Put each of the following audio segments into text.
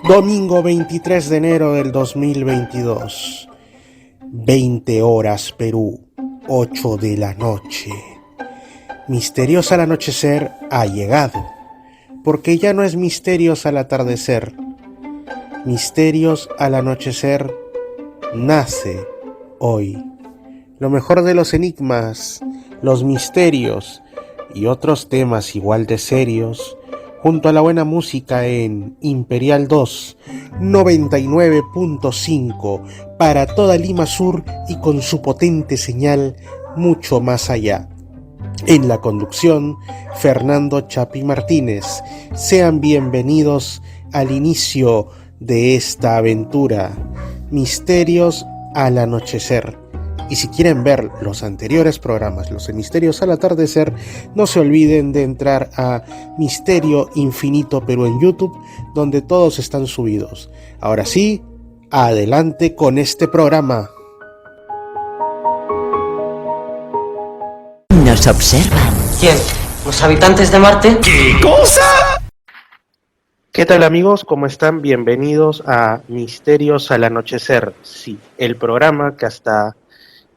Domingo 23 de enero del 2022, 20 horas Perú, 8 de la noche. Misterios al anochecer ha llegado, porque ya no es misterios al atardecer. Misterios al anochecer nace hoy. Lo mejor de los enigmas, los misterios y otros temas igual de serios, junto a la buena música en Imperial 2 99.5 para toda Lima Sur y con su potente señal mucho más allá. En la conducción, Fernando Chapi Martínez. Sean bienvenidos al inicio de esta aventura, Misterios al anochecer. Y si quieren ver los anteriores programas, los de Misterios al atardecer, no se olviden de entrar a Misterio Infinito Perú en YouTube, donde todos están subidos. Ahora sí, adelante con este programa. Nos observan. ¿Quién? ¿Los habitantes de Marte? ¿Qué cosa? ¿Qué tal, amigos? ¿Cómo están? Bienvenidos a Misterios al anochecer. Sí, el programa que hasta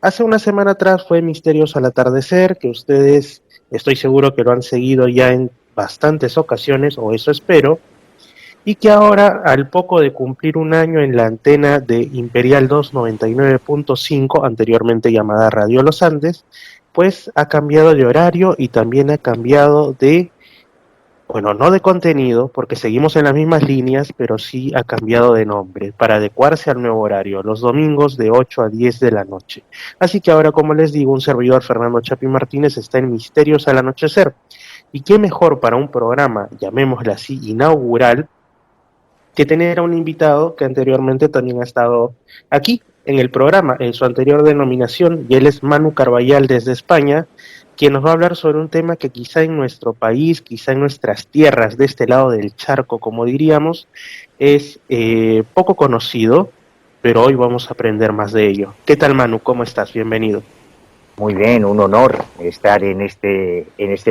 hace una semana atrás fue Misterios al atardecer, que ustedes estoy seguro que lo han seguido ya en bastantes ocasiones, o eso espero, y que ahora, al poco de cumplir un año en la antena de Imperial 2 99.5, anteriormente llamada Radio Los Andes, pues ha cambiado de horario y también ha cambiado de, bueno, no de contenido, porque seguimos en las mismas líneas, pero sí ha cambiado de nombre para adecuarse al nuevo horario, los domingos de 8 a 10 de la noche. Así que ahora, como les digo, un servidor, Fernando Chapi Martínez, está en Misterios al anochecer. Y qué mejor para un programa, llamémosle así, inaugural, que tener a un invitado que anteriormente también ha estado aquí en el programa, en su anterior denominación, y él es Manu Carballal desde España, quien nos va a hablar sobre un tema que quizá en nuestro país, quizá en nuestras tierras de este lado del charco, como diríamos, es poco conocido, pero hoy vamos a aprender más de ello. ¿Qué tal, Manu? ¿Cómo estás? Bienvenido. Muy bien, un honor estar en este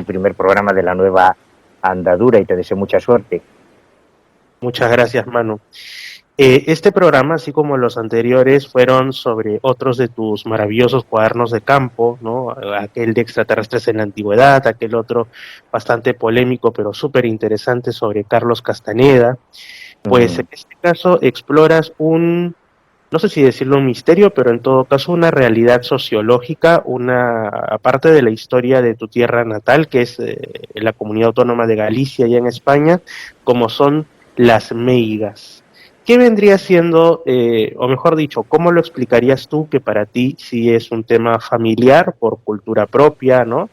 primer programa de la nueva andadura y te deseo mucha suerte. Muchas gracias, Manu. Este programa, así como los anteriores, fueron sobre otros de tus maravillosos cuadernos de campo, ¿no? Aquel de extraterrestres en la antigüedad, aquel otro bastante polémico pero súper interesante sobre Carlos Castaneda. Pues en este caso exploras no sé si decirlo un misterio, pero en todo caso una realidad sociológica, aparte de la historia de tu tierra natal, que es la Comunidad Autónoma de Galicia, allá en España, como son las meigas. ¿Qué vendría siendo, o mejor dicho, cómo lo explicarías tú que para ti sí es un tema familiar por cultura propia, ¿no?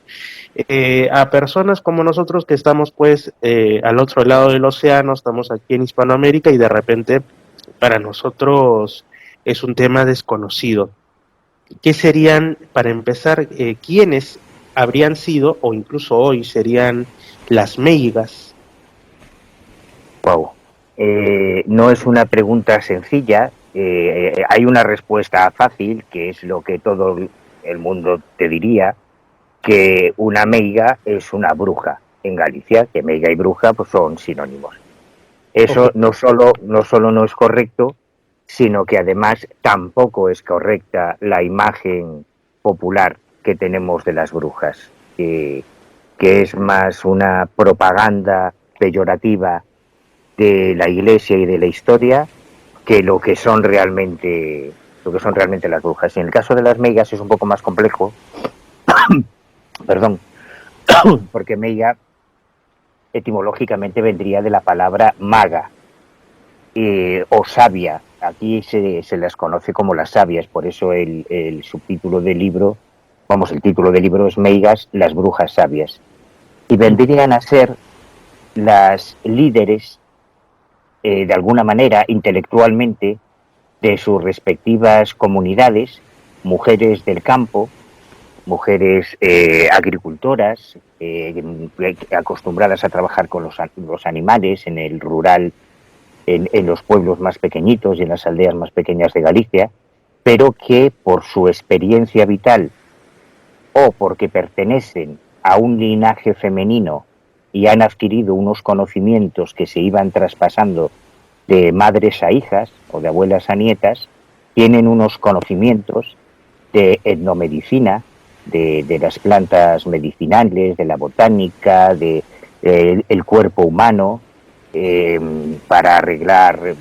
A personas como nosotros que estamos pues al otro lado del océano, estamos aquí en Hispanoamérica y de repente para nosotros es un tema desconocido. ¿Qué serían, para empezar, quiénes habrían sido o incluso hoy serían las meigas? Wow. No es una pregunta sencilla, hay una respuesta fácil, que es lo que todo el mundo te diría, que una meiga es una bruja en Galicia, que meiga y bruja pues son sinónimos. Eso no solo no es correcto, sino que además tampoco es correcta la imagen popular que tenemos de las brujas, que es más una propaganda peyorativa de la Iglesia y de la historia que lo que son realmente las brujas. Y en el caso de las meigas es un poco más complejo, perdón, porque meiga etimológicamente vendría de la palabra maga o sabia. Aquí se las conoce como las sabias, por eso el subtítulo del libro, el título del libro es Meigas, las brujas sabias. Y vendrían a ser las líderes de alguna manera, intelectualmente, de sus respectivas comunidades, mujeres del campo, mujeres agricultoras, acostumbradas a trabajar con los animales en el rural, en los pueblos más pequeñitos y en las aldeas más pequeñas de Galicia, pero que por su experiencia vital o porque pertenecen a un linaje femenino y han adquirido unos conocimientos que se iban traspasando de madres a hijas o de abuelas a nietas, tienen unos conocimientos de etnomedicina, de las plantas medicinales, de la botánica, de el cuerpo humano, para arreglar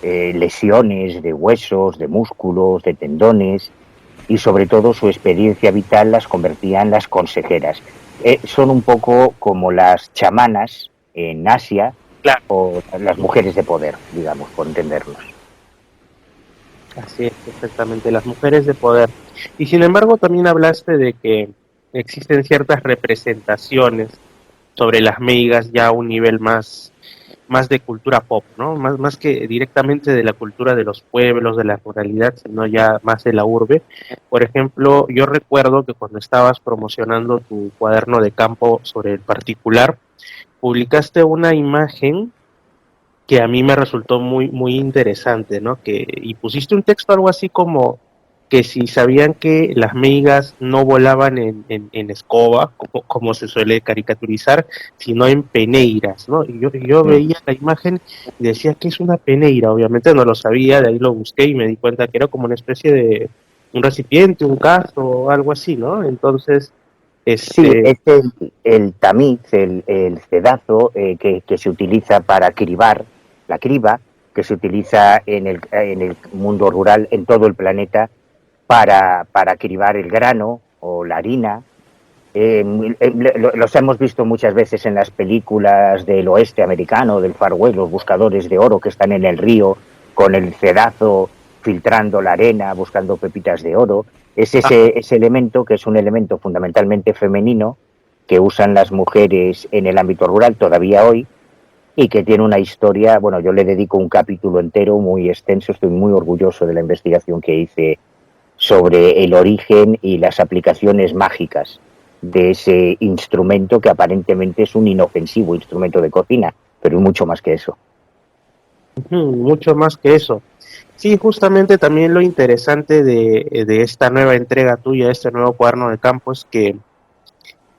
lesiones de huesos, de músculos, de tendones, y sobre todo su experiencia vital las convertía en las consejeras. Son un poco como las chamanas en Asia, Claro. o las mujeres de poder, digamos, por entendernos. Así es, exactamente, las mujeres de poder. Y sin embargo, también hablaste de que existen ciertas representaciones sobre las meigas ya a un nivel más de cultura pop, ¿no? Más que directamente de la cultura de los pueblos, de la ruralidad, sino ya más de la urbe. Por ejemplo, yo recuerdo que cuando estabas promocionando tu cuaderno de campo sobre el particular, publicaste una imagen que a mí me resultó muy interesante, ¿no? Y pusiste un texto algo así como que si sabían que las meigas no volaban en escoba, como se suele caricaturizar, sino en peneiras, ¿no? Y yo veía la imagen y decía que es una peneira, obviamente no lo sabía, de ahí lo busqué y me di cuenta que era como una especie de un recipiente, un cazo o algo así, ¿no? Entonces, Sí, es el tamiz, el cedazo que se utiliza para cribar, la criba, que se utiliza en el mundo rural, en todo el planeta, para cribar el grano o la harina. Los hemos visto muchas veces en las películas del oeste americano, del Far West, los buscadores de oro que están en el río con el cedazo filtrando la arena, buscando pepitas de oro. Es ese elemento que es un elemento fundamentalmente femenino que usan las mujeres en el ámbito rural todavía hoy y que tiene una historia. Bueno, yo le dedico un capítulo entero muy extenso, estoy muy orgulloso de la investigación que hice sobre el origen y las aplicaciones mágicas de ese instrumento que aparentemente es un inofensivo instrumento de cocina, pero es mucho más que eso. mucho más que eso. Sí, justamente también lo interesante de esta nueva entrega tuya, de este nuevo cuaderno de campo, es que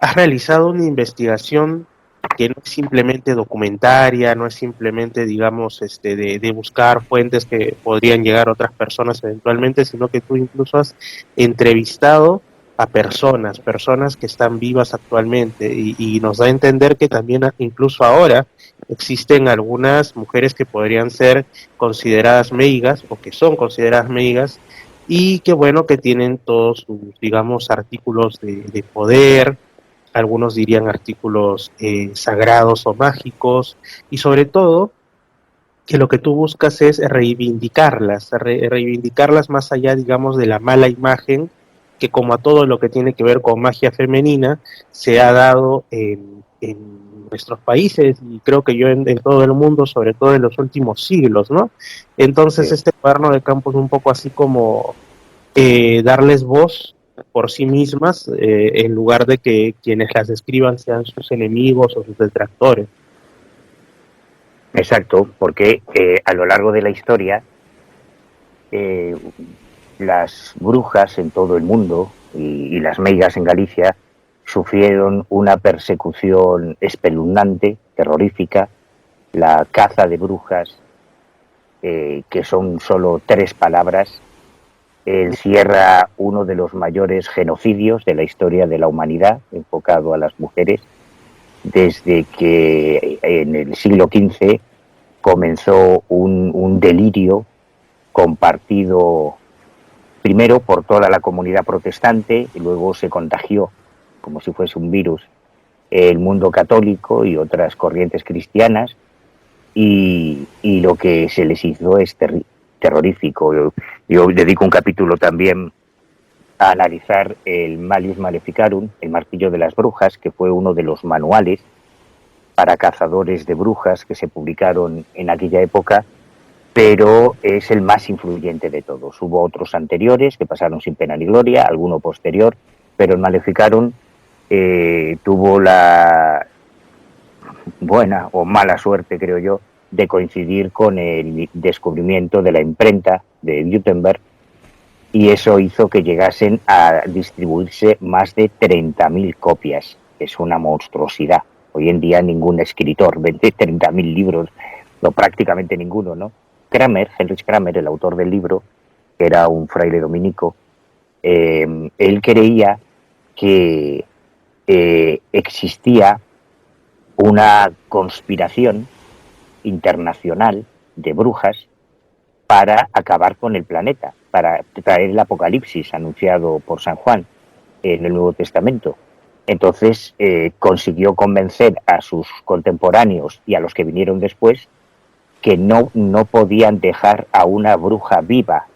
has realizado una investigación que no es simplemente documentaria, no es simplemente, digamos, de buscar fuentes que podrían llegar a otras personas eventualmente, sino que tú incluso has entrevistado a personas que están vivas actualmente, y nos da a entender que también incluso ahora existen algunas mujeres que podrían ser consideradas meigas o que son consideradas meigas y que bueno, que tienen todos sus, digamos, artículos de poder, algunos dirían artículos sagrados o mágicos, y sobre todo que lo que tú buscas es reivindicarlas más allá, digamos, de la mala imagen que, como a todo lo que tiene que ver con magia femenina, se ha dado en nuestros países y creo que yo en todo el mundo, sobre todo en los últimos siglos, ¿no? Entonces Sí. este cuaderno de campo es un poco así como darles voz por sí mismas, en lugar de que quienes las describan sean sus enemigos o sus detractores. Exacto, porque a lo largo de la historia eh, las brujas en todo el mundo y las meigas en Galicia sufrieron una persecución espeluznante, terrorífica, la caza de brujas, que son solo 3 palabras, encierra uno de los mayores genocidios de la historia de la humanidad, enfocado a las mujeres, desde que en el siglo XV comenzó un delirio compartido primero por toda la comunidad protestante y luego se contagió, como si fuese un virus, el mundo católico y otras corrientes cristianas, y lo que se les hizo es terrorífico. Yo dedico un capítulo también a analizar el Malleus Maleficarum, el martillo de las brujas, que fue uno de los manuales para cazadores de brujas que se publicaron en aquella época, pero es el más influyente de todos. Hubo otros anteriores que pasaron sin pena ni gloria, alguno posterior, pero el Maleficarum tuvo la buena o mala suerte, creo yo, de coincidir con el descubrimiento de la imprenta de Gutenberg, y eso hizo que llegasen a distribuirse más de 30.000 copias es una monstruosidad. Hoy en día ningún escritor vende 30.000 libros, no, prácticamente ninguno, ¿no? Heinrich Kramer, el autor del libro, que era un fraile dominico, él creía que existía una conspiración internacional de brujas para acabar con el planeta, para traer el apocalipsis anunciado por San Juan en el Nuevo Testamento. Entonces consiguió convencer a sus contemporáneos y a los que vinieron después que no podían dejar a una bruja viva.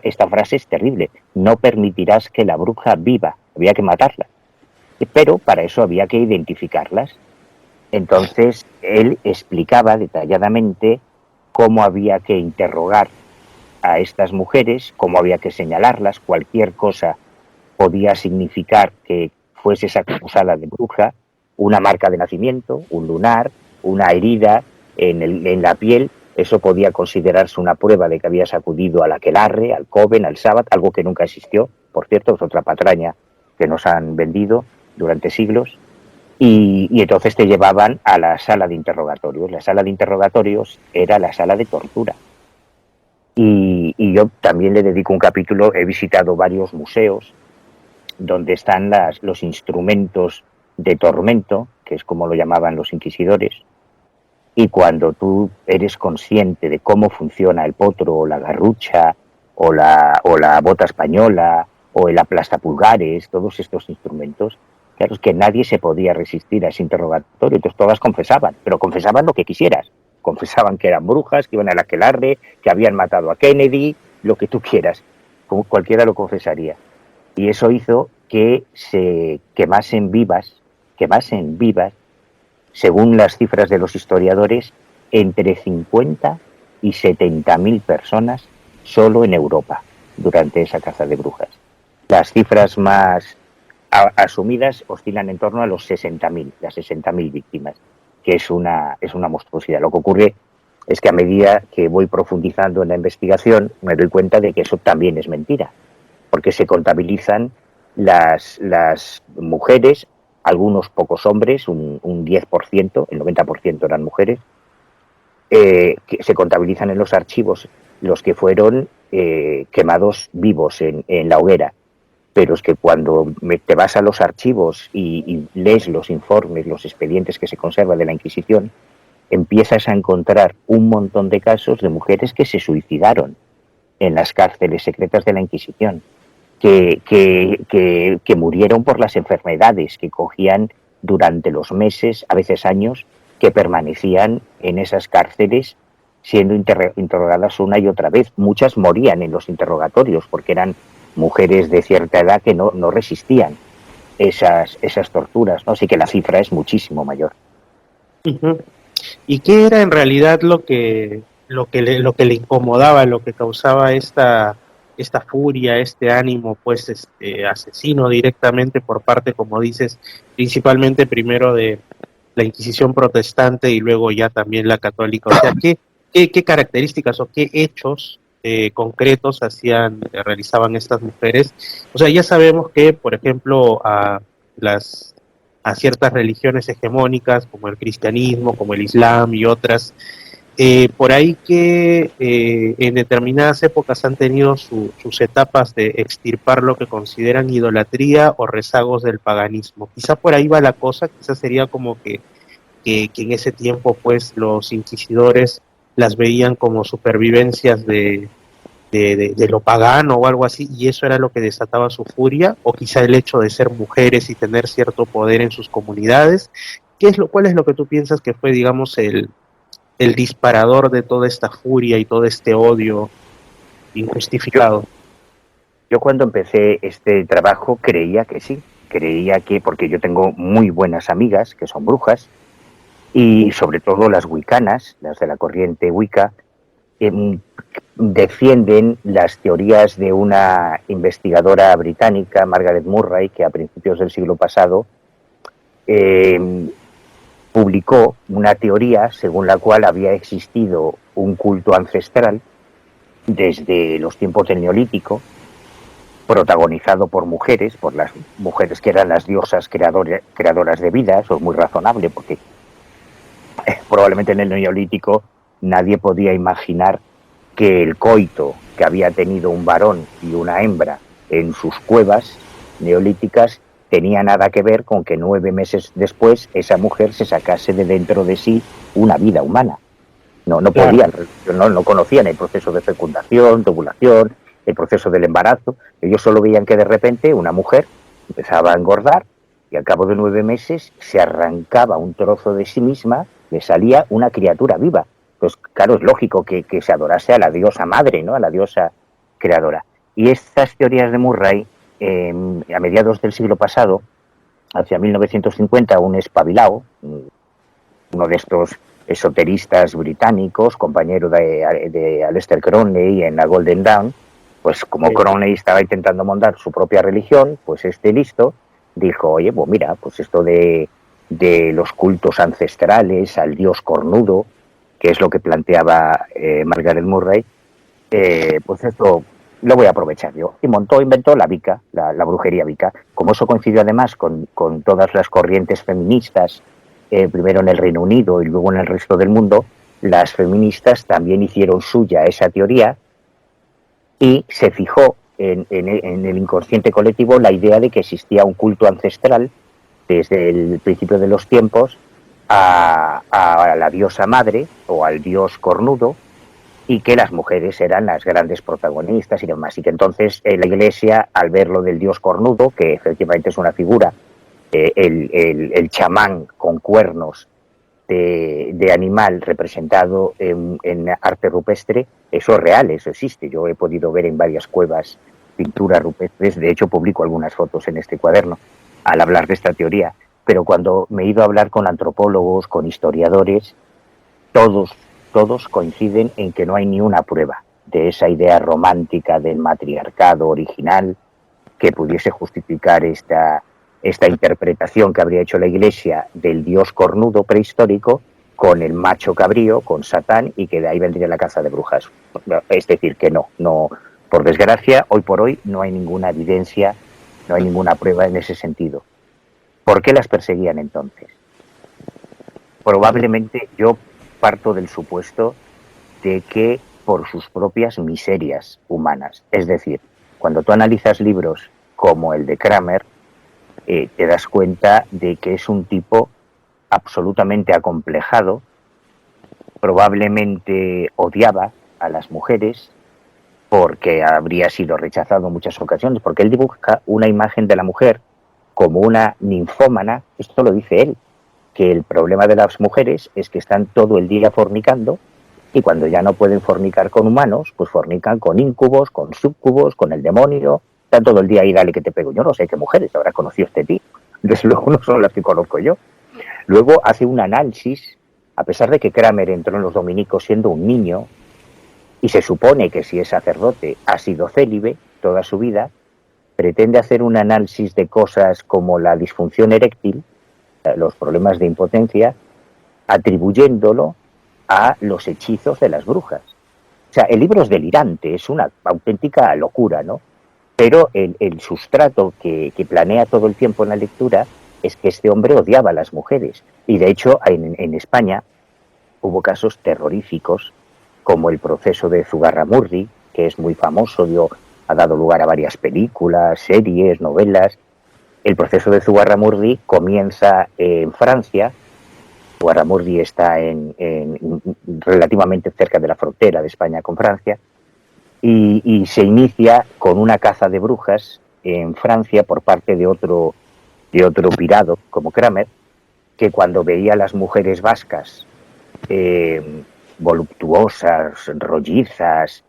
Esta frase es terrible: no permitirás que la bruja viva, había que matarla. Pero para eso había que identificarlas. Entonces él explicaba detalladamente cómo había que interrogar a estas mujeres, cómo había que señalarlas. Cualquier cosa podía significar que fueses acusada de bruja: una marca de nacimiento, un lunar, una herida en la piel. Eso podía considerarse una prueba de que habías acudido al aquelarre, al coven, al sábado, algo que nunca existió, por cierto, es otra patraña que nos han vendido durante siglos. Y entonces te llevaban a la sala de interrogatorios. La sala de interrogatorios era la sala de tortura. Y yo también le dedico un capítulo. He visitado varios museos donde están los instrumentos de tormento, que es como lo llamaban los inquisidores. Y cuando tú eres consciente de cómo funciona el potro, o la garrucha, o la bota española, o el aplastapulgares, todos estos instrumentos, claro, es que nadie se podía resistir a ese interrogatorio. Entonces todas confesaban, pero confesaban lo que quisieras. Confesaban que eran brujas, que iban al aquelarre, que habían matado a Kennedy, lo que tú quieras. Cualquiera lo confesaría. Y eso hizo que se quemasen vivas, según las cifras de los historiadores, entre 50 y 70.000 personas solo en Europa durante esa caza de brujas. Las cifras más asumidas oscilan en torno a los 60.000, las 60.000 víctimas, que es una monstruosidad. Lo que ocurre es que a medida que voy profundizando en la investigación me doy cuenta de que eso también es mentira, porque se contabilizan las mujeres, algunos pocos hombres, un 10%, el 90% eran mujeres, que se contabilizan en los archivos los que fueron quemados vivos en la hoguera. Pero es que cuando te vas a los archivos y lees los informes, los expedientes que se conservan de la Inquisición, empiezas a encontrar un montón de casos de mujeres que se suicidaron en las cárceles secretas de la Inquisición, que murieron por las enfermedades que cogían durante los meses, a veces años, que permanecían en esas cárceles siendo interrogadas una y otra vez. Muchas morían en los interrogatorios porque eran mujeres de cierta edad que no resistían esas torturas, ¿no? Así que la cifra es muchísimo mayor. Uh-huh. ¿Y qué era en realidad lo que le incomodaba, lo que causaba esta furia, este ánimo, pues, asesino directamente por parte, como dices, principalmente primero de la Inquisición protestante y luego ya también la católica? O sea, ¿qué características o qué hechos concretos realizaban estas mujeres? O sea, ya sabemos que, por ejemplo, a ciertas religiones hegemónicas como el cristianismo, como el islam y otras, por ahí que en determinadas épocas han tenido sus etapas de extirpar lo que consideran idolatría o rezagos del paganismo. Quizá por ahí va la cosa, quizá sería como que en ese tiempo pues los inquisidores las veían como supervivencias de lo pagano o algo así, y eso era lo que desataba su furia, o quizá el hecho de ser mujeres y tener cierto poder en sus comunidades. ¿Cuál es lo que tú piensas que fue, digamos, el disparador de toda esta furia y todo este odio injustificado? Yo cuando empecé este trabajo creía que, porque yo tengo muy buenas amigas que son brujas, y sobre todo las wiccanas, las de la corriente wicca, defienden las teorías de una investigadora británica, Margaret Murray, que a principios del siglo pasado publicó una teoría según la cual había existido un culto ancestral desde los tiempos del Neolítico, protagonizado por mujeres, por las mujeres que eran las diosas creadoras de vida. Eso es muy razonable porque probablemente en el Neolítico nadie podía imaginar que el coito que había tenido un varón y una hembra en sus cuevas neolíticas tenía nada que ver con que 9 meses después esa mujer se sacase de dentro de sí una vida humana. No podían, no conocían el proceso de fecundación, de ovulación, el proceso del embarazo. Ellos solo veían que de repente una mujer empezaba a engordar y al cabo de 9 meses se arrancaba un trozo de sí misma, le salía una criatura viva. Pues claro, es lógico que se adorase a la diosa madre, ¿no? A la diosa creadora. Y estas teorías de Murray, a mediados del siglo pasado, hacia 1950, un espabilado, uno de estos esoteristas británicos, compañero de Aleister Crowley en la Golden Dawn, pues como Crowley estaba intentando montar su propia religión, pues este listo dijo, oye, pues mira, pues esto de los cultos ancestrales al dios cornudo, que es lo que planteaba Margaret Murray, pues esto lo voy a aprovechar yo. Y inventó la Wicca, la brujería Wicca. Como eso coincidió además con todas las corrientes feministas, primero en el Reino Unido y luego en el resto del mundo, las feministas también hicieron suya esa teoría y se fijó en el inconsciente colectivo la idea de que existía un culto ancestral desde el principio de los tiempos a la diosa madre o al dios cornudo, y que las mujeres eran las grandes protagonistas y demás. Y que entonces la Iglesia, al ver lo del dios cornudo, que efectivamente es una figura, el chamán con cuernos de animal representado en arte rupestre, eso es real, eso existe. Yo he podido ver en varias cuevas pinturas rupestres, de hecho publico algunas fotos en este cuaderno al hablar de esta teoría, pero cuando me he ido a hablar con antropólogos, con historiadores, todos coinciden en que no hay ni una prueba de esa idea romántica del matriarcado original que pudiese justificar esta interpretación que habría hecho la Iglesia del dios cornudo prehistórico con el macho cabrío, con Satán, y que de ahí vendría la caza de brujas. Es decir, que no, por desgracia, hoy por hoy no hay ninguna evidencia, no hay ninguna prueba en ese sentido. ¿Por qué las perseguían entonces? Probablemente yo parto del supuesto de que por sus propias miserias humanas. Es decir, cuando tú analizas libros como el de Kramer, te das cuenta de que es un tipo absolutamente acomplejado, probablemente odiaba a las mujeres porque habría sido rechazado en muchas ocasiones, porque él dibuja una imagen de la mujer como una ninfómana, esto lo dice él, que el problema de las mujeres es que están todo el día fornicando y cuando ya no pueden fornicar con humanos, pues fornican con íncubos, con súcubos, con el demonio, están todo el día ahí, dale que te pego. Yo no sé qué mujeres habrá conocido este tío, desde luego no son las que conozco yo. Luego hace un análisis, a pesar de que Kramer entró en los dominicos siendo un niño, y se supone que si es sacerdote ha sido célibe toda su vida, pretende hacer un análisis de cosas como la disfunción eréctil, los problemas de impotencia, atribuyéndolo a los hechizos de las brujas. O sea, el libro es delirante, es una auténtica locura, ¿no? Pero el sustrato que planea todo el tiempo en la lectura es que este hombre odiaba a las mujeres. Y de hecho, en España hubo casos terroríficos, como el proceso de Zugarramurdi, que es muy famoso, ha dado lugar a varias películas, series, novelas. El proceso de Zugarramurdi comienza en Francia. Zugarramurdi está relativamente cerca de la frontera de España con Francia, y se inicia con una caza de brujas en Francia por parte de otro pirado como Kramer, que cuando veía a las mujeres vascas voluptuosas, rollizas,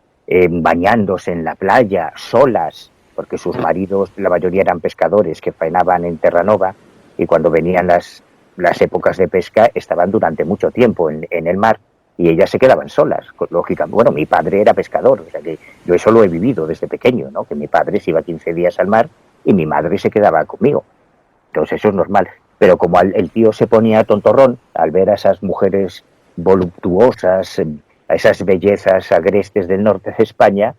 bañándose en la playa, solas, porque sus maridos, la mayoría eran pescadores que faenaban en Terranova, y cuando venían las épocas de pesca estaban durante mucho tiempo en el mar, y ellas se quedaban solas, lógicamente. Bueno, mi padre era pescador, o sea que yo eso lo he vivido desde pequeño, ¿no? Que mi padre se iba 15 días al mar y mi madre se quedaba conmigo. Entonces eso es normal. Pero como el tío se ponía tontorrón al ver a esas mujeres voluptuosas, a esas bellezas agrestes del norte de España,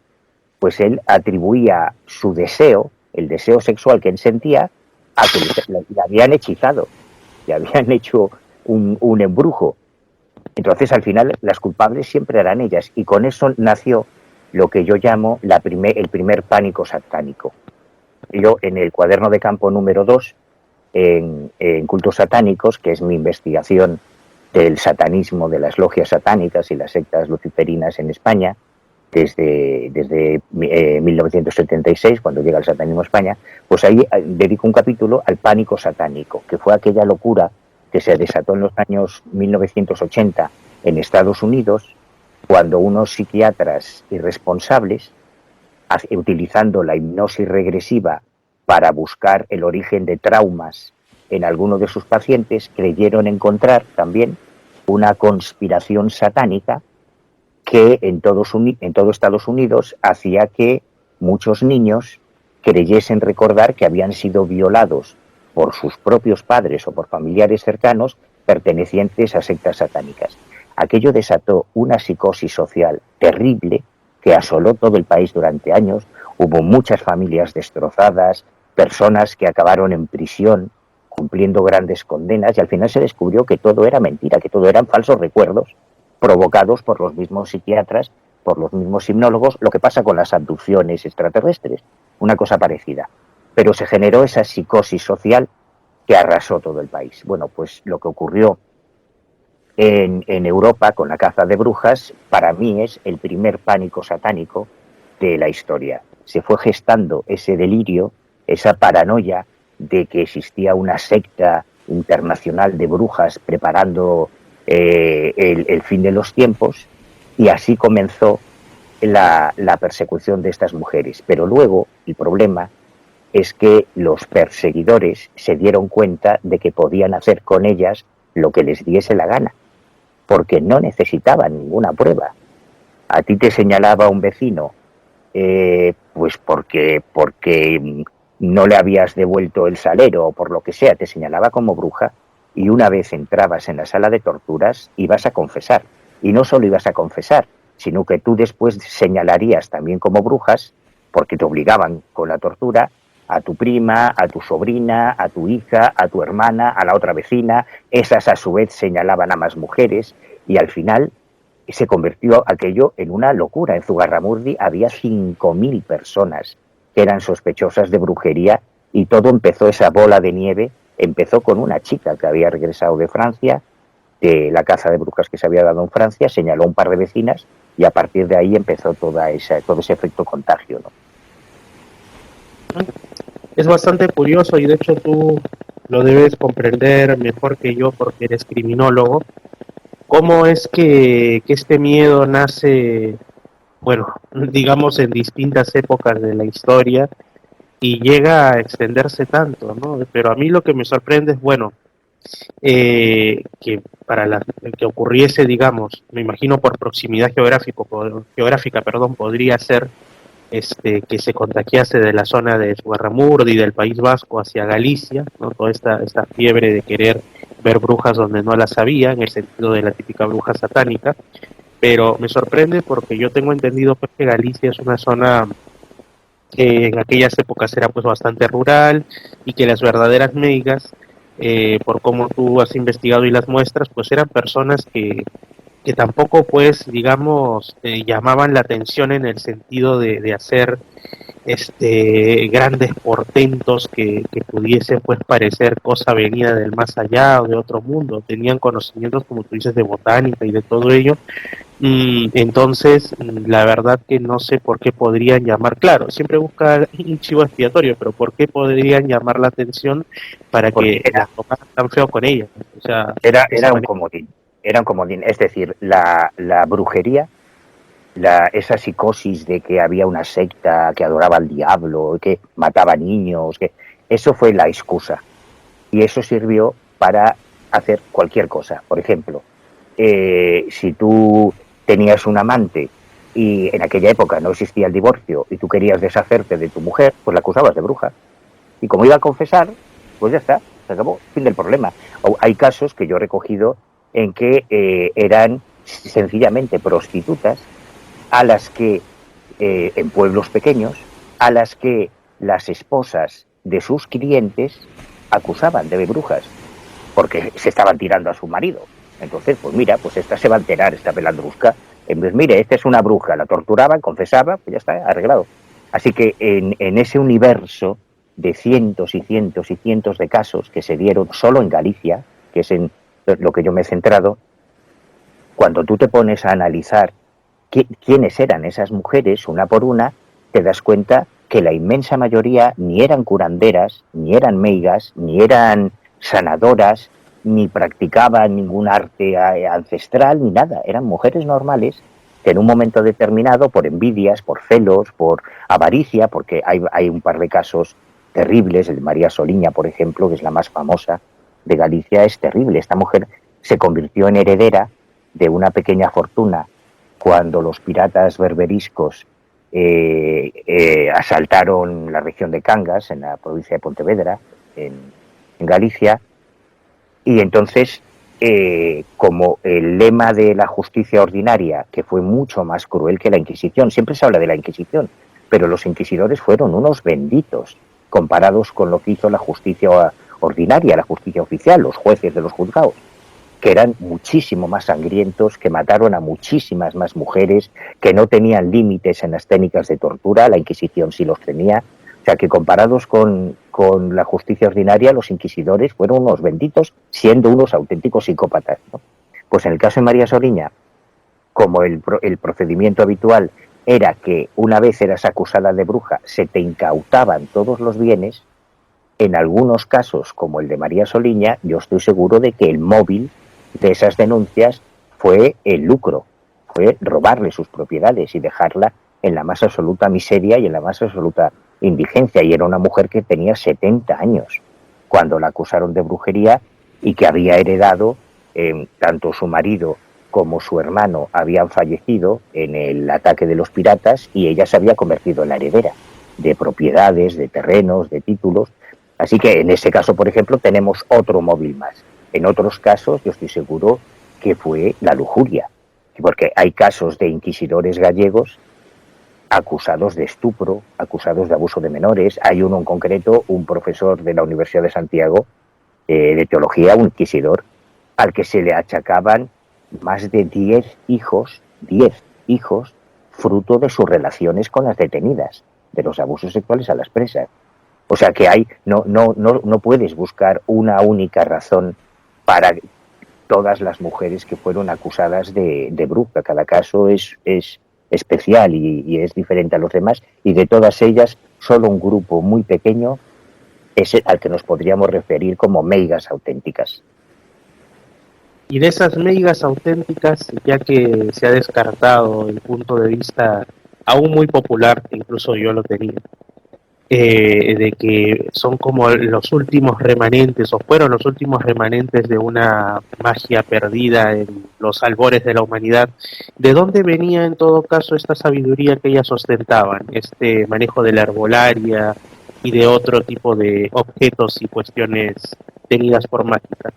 pues él atribuía su deseo, el deseo sexual que él sentía, a que le habían hechizado, le habían hecho un embrujo. Entonces, al final, las culpables siempre eran ellas, y con eso nació lo que yo llamo el primer pánico satánico. Yo, en el cuaderno de campo número 2, en cultos satánicos, que es mi investigación del satanismo, de las logias satánicas y las sectas luciferinas en España, desde 1976, cuando llega el satanismo a España, pues ahí dedico un capítulo al pánico satánico, que fue aquella locura que se desató en los años 1980 en Estados Unidos, cuando unos psiquiatras irresponsables, utilizando la hipnosis regresiva para buscar el origen de traumas en alguno de sus pacientes, creyeron encontrar también una conspiración satánica que en todo Estados Unidos hacía que muchos niños creyesen recordar que habían sido violados por sus propios padres o por familiares cercanos pertenecientes a sectas satánicas. Aquello desató una psicosis social terrible que asoló todo el país durante años. Hubo muchas familias destrozadas, personas que acabaron en prisión cumpliendo grandes condenas, y al final se descubrió que todo era mentira, que todo eran falsos recuerdos provocados por los mismos psiquiatras, por los mismos hipnólogos. Lo que pasa con las abducciones extraterrestres, una cosa parecida. Pero se generó esa psicosis social que arrasó todo el país. Bueno, pues lo que ocurrió en Europa con la caza de brujas, para mí es el primer pánico satánico de la historia. Se fue gestando ese delirio, esa paranoia de que existía una secta internacional de brujas preparando el fin de los tiempos, y así comenzó la persecución de estas mujeres. Pero luego el problema es que los perseguidores se dieron cuenta de que podían hacer con ellas lo que les diese la gana, porque no necesitaban ninguna prueba. A ti te señalaba un vecino, pues porque no le habías devuelto el salero o por lo que sea, te señalaba como bruja, y una vez entrabas en la sala de torturas ibas a confesar. Y no solo ibas a confesar, sino que tú después señalarías también como brujas, porque te obligaban con la tortura, a tu prima, a tu sobrina, a tu hija, a tu hermana, a la otra vecina. Esas a su vez señalaban a más mujeres, y al final se convirtió aquello en una locura. En Zugarramurdi había 5.000 personas que eran sospechosas de brujería, y todo empezó, esa bola de nieve, empezó con una chica que había regresado de Francia, de la caza de brujas que se había dado en Francia, señaló a un par de vecinas, y a partir de ahí empezó todo ese efecto contagio, ¿no? Es bastante curioso, y de hecho tú lo debes comprender mejor que yo porque eres criminólogo. ¿Cómo es que este miedo nace, bueno, digamos en distintas épocas de la historia y llega a extenderse tanto, ¿no? Pero a mí lo que me sorprende es, bueno, que que ocurriese, digamos, me imagino por proximidad geográfica, podría ser que se contagiase de la zona de Zugarramurdi, del País Vasco hacia Galicia, ¿no? Toda esta fiebre de querer ver brujas donde no las había, en el sentido de la típica bruja satánica. Pero me sorprende porque yo tengo entendido pues, que Galicia es una zona que en aquellas épocas era pues bastante rural, y que las verdaderas médicas, por cómo tú has investigado y las muestras, pues eran personas que tampoco pues digamos llamaban la atención en el sentido de hacer grandes portentos que pudiesen pues parecer cosa venida del más allá o de otro mundo. Tenían conocimientos, como tú dices, de botánica y de todo ello. Entonces la verdad que no sé por qué podrían llamar, claro, siempre busca un chivo expiatorio, pero por qué podrían llamar la atención para que las tomaran tan feo con ellas. O sea, era un comodín. Era un comodín, es decir, la brujería, esa psicosis de que había una secta que adoraba al diablo, que mataba niños, que eso fue la excusa, y eso sirvió para hacer cualquier cosa. Por ejemplo, si tú tenías un amante y en aquella época no existía el divorcio y tú querías deshacerte de tu mujer, pues la acusabas de bruja, y como iba a confesar, pues ya está, se acabó, fin del problema. O hay casos que yo he recogido en que eran sencillamente prostitutas a las que en pueblos pequeños, a las que las esposas de sus clientes acusaban de brujas, porque se estaban tirando a su marido. Entonces, pues mira, pues esta se va a enterar, esta pelandrusca. Pues mire, esta es una bruja, la torturaban, confesaba, pues ya está, arreglado. Así que en ese universo de cientos y cientos y cientos de casos que se dieron solo en Galicia, que es en lo que yo me he centrado, cuando tú te pones a analizar quiénes eran esas mujeres, una por una, te das cuenta que la inmensa mayoría ni eran curanderas, ni eran meigas, ni eran sanadoras, ni practicaban ningún arte ancestral, ni nada. Eran mujeres normales que en un momento determinado, por envidias, por celos, por avaricia, porque hay un par de casos terribles, el de María Soliña, por ejemplo, que es la más famosa de Galicia, es terrible. Esta mujer se convirtió en heredera de una pequeña fortuna cuando los piratas berberiscos asaltaron la región de Cangas, en la provincia de Pontevedra, en Galicia, y entonces, como el lema de la justicia ordinaria, que fue mucho más cruel que la Inquisición, siempre se habla de la Inquisición, pero los inquisidores fueron unos benditos comparados con lo que hizo la justicia ordinaria, la justicia oficial, los jueces de los juzgados, que eran muchísimo más sangrientos, que mataron a muchísimas más mujeres, que no tenían límites en las técnicas de tortura, la Inquisición sí los tenía. O sea, que comparados con la justicia ordinaria, los inquisidores fueron unos benditos, siendo unos auténticos psicópatas, ¿no? Pues en el caso de María Soliña, como el procedimiento habitual era que una vez eras acusada de bruja, se te incautaban todos los bienes, en algunos casos, como el de María Soliña, yo estoy seguro de que el móvil de esas denuncias fue el lucro, fue robarle sus propiedades y dejarla en la más absoluta miseria y en la más absoluta indigencia. Y era una mujer que tenía 70 años cuando la acusaron de brujería y que había heredado, tanto su marido como su hermano habían fallecido en el ataque de los piratas y ella se había convertido en la heredera de propiedades, de terrenos, de títulos. Así que en ese caso, por ejemplo, tenemos otro móvil más. En otros casos, yo estoy seguro que fue la lujuria, porque hay casos de inquisidores gallegos acusados de estupro, acusados de abuso de menores. Hay uno en concreto, un profesor de la Universidad de Santiago, de teología, un inquisidor, al que se le achacaban más de 10 hijos, fruto de sus relaciones con las detenidas, de los abusos sexuales a las presas. O sea que no puedes buscar una única razón para todas las mujeres que fueron acusadas de bruja. Cada caso es especial y es diferente a los demás, y de todas ellas solo un grupo muy pequeño es al que nos podríamos referir como meigas auténticas. Y de esas meigas auténticas, ya que se ha descartado el punto de vista aún muy popular, que incluso yo lo tenía, de que son como los últimos remanentes, o fueron los últimos remanentes de una magia perdida en los albores de la humanidad. ¿De dónde venía en todo caso esta sabiduría que ellas ostentaban, este manejo de la herbolaria y de otro tipo de objetos y cuestiones tenidas por mágica?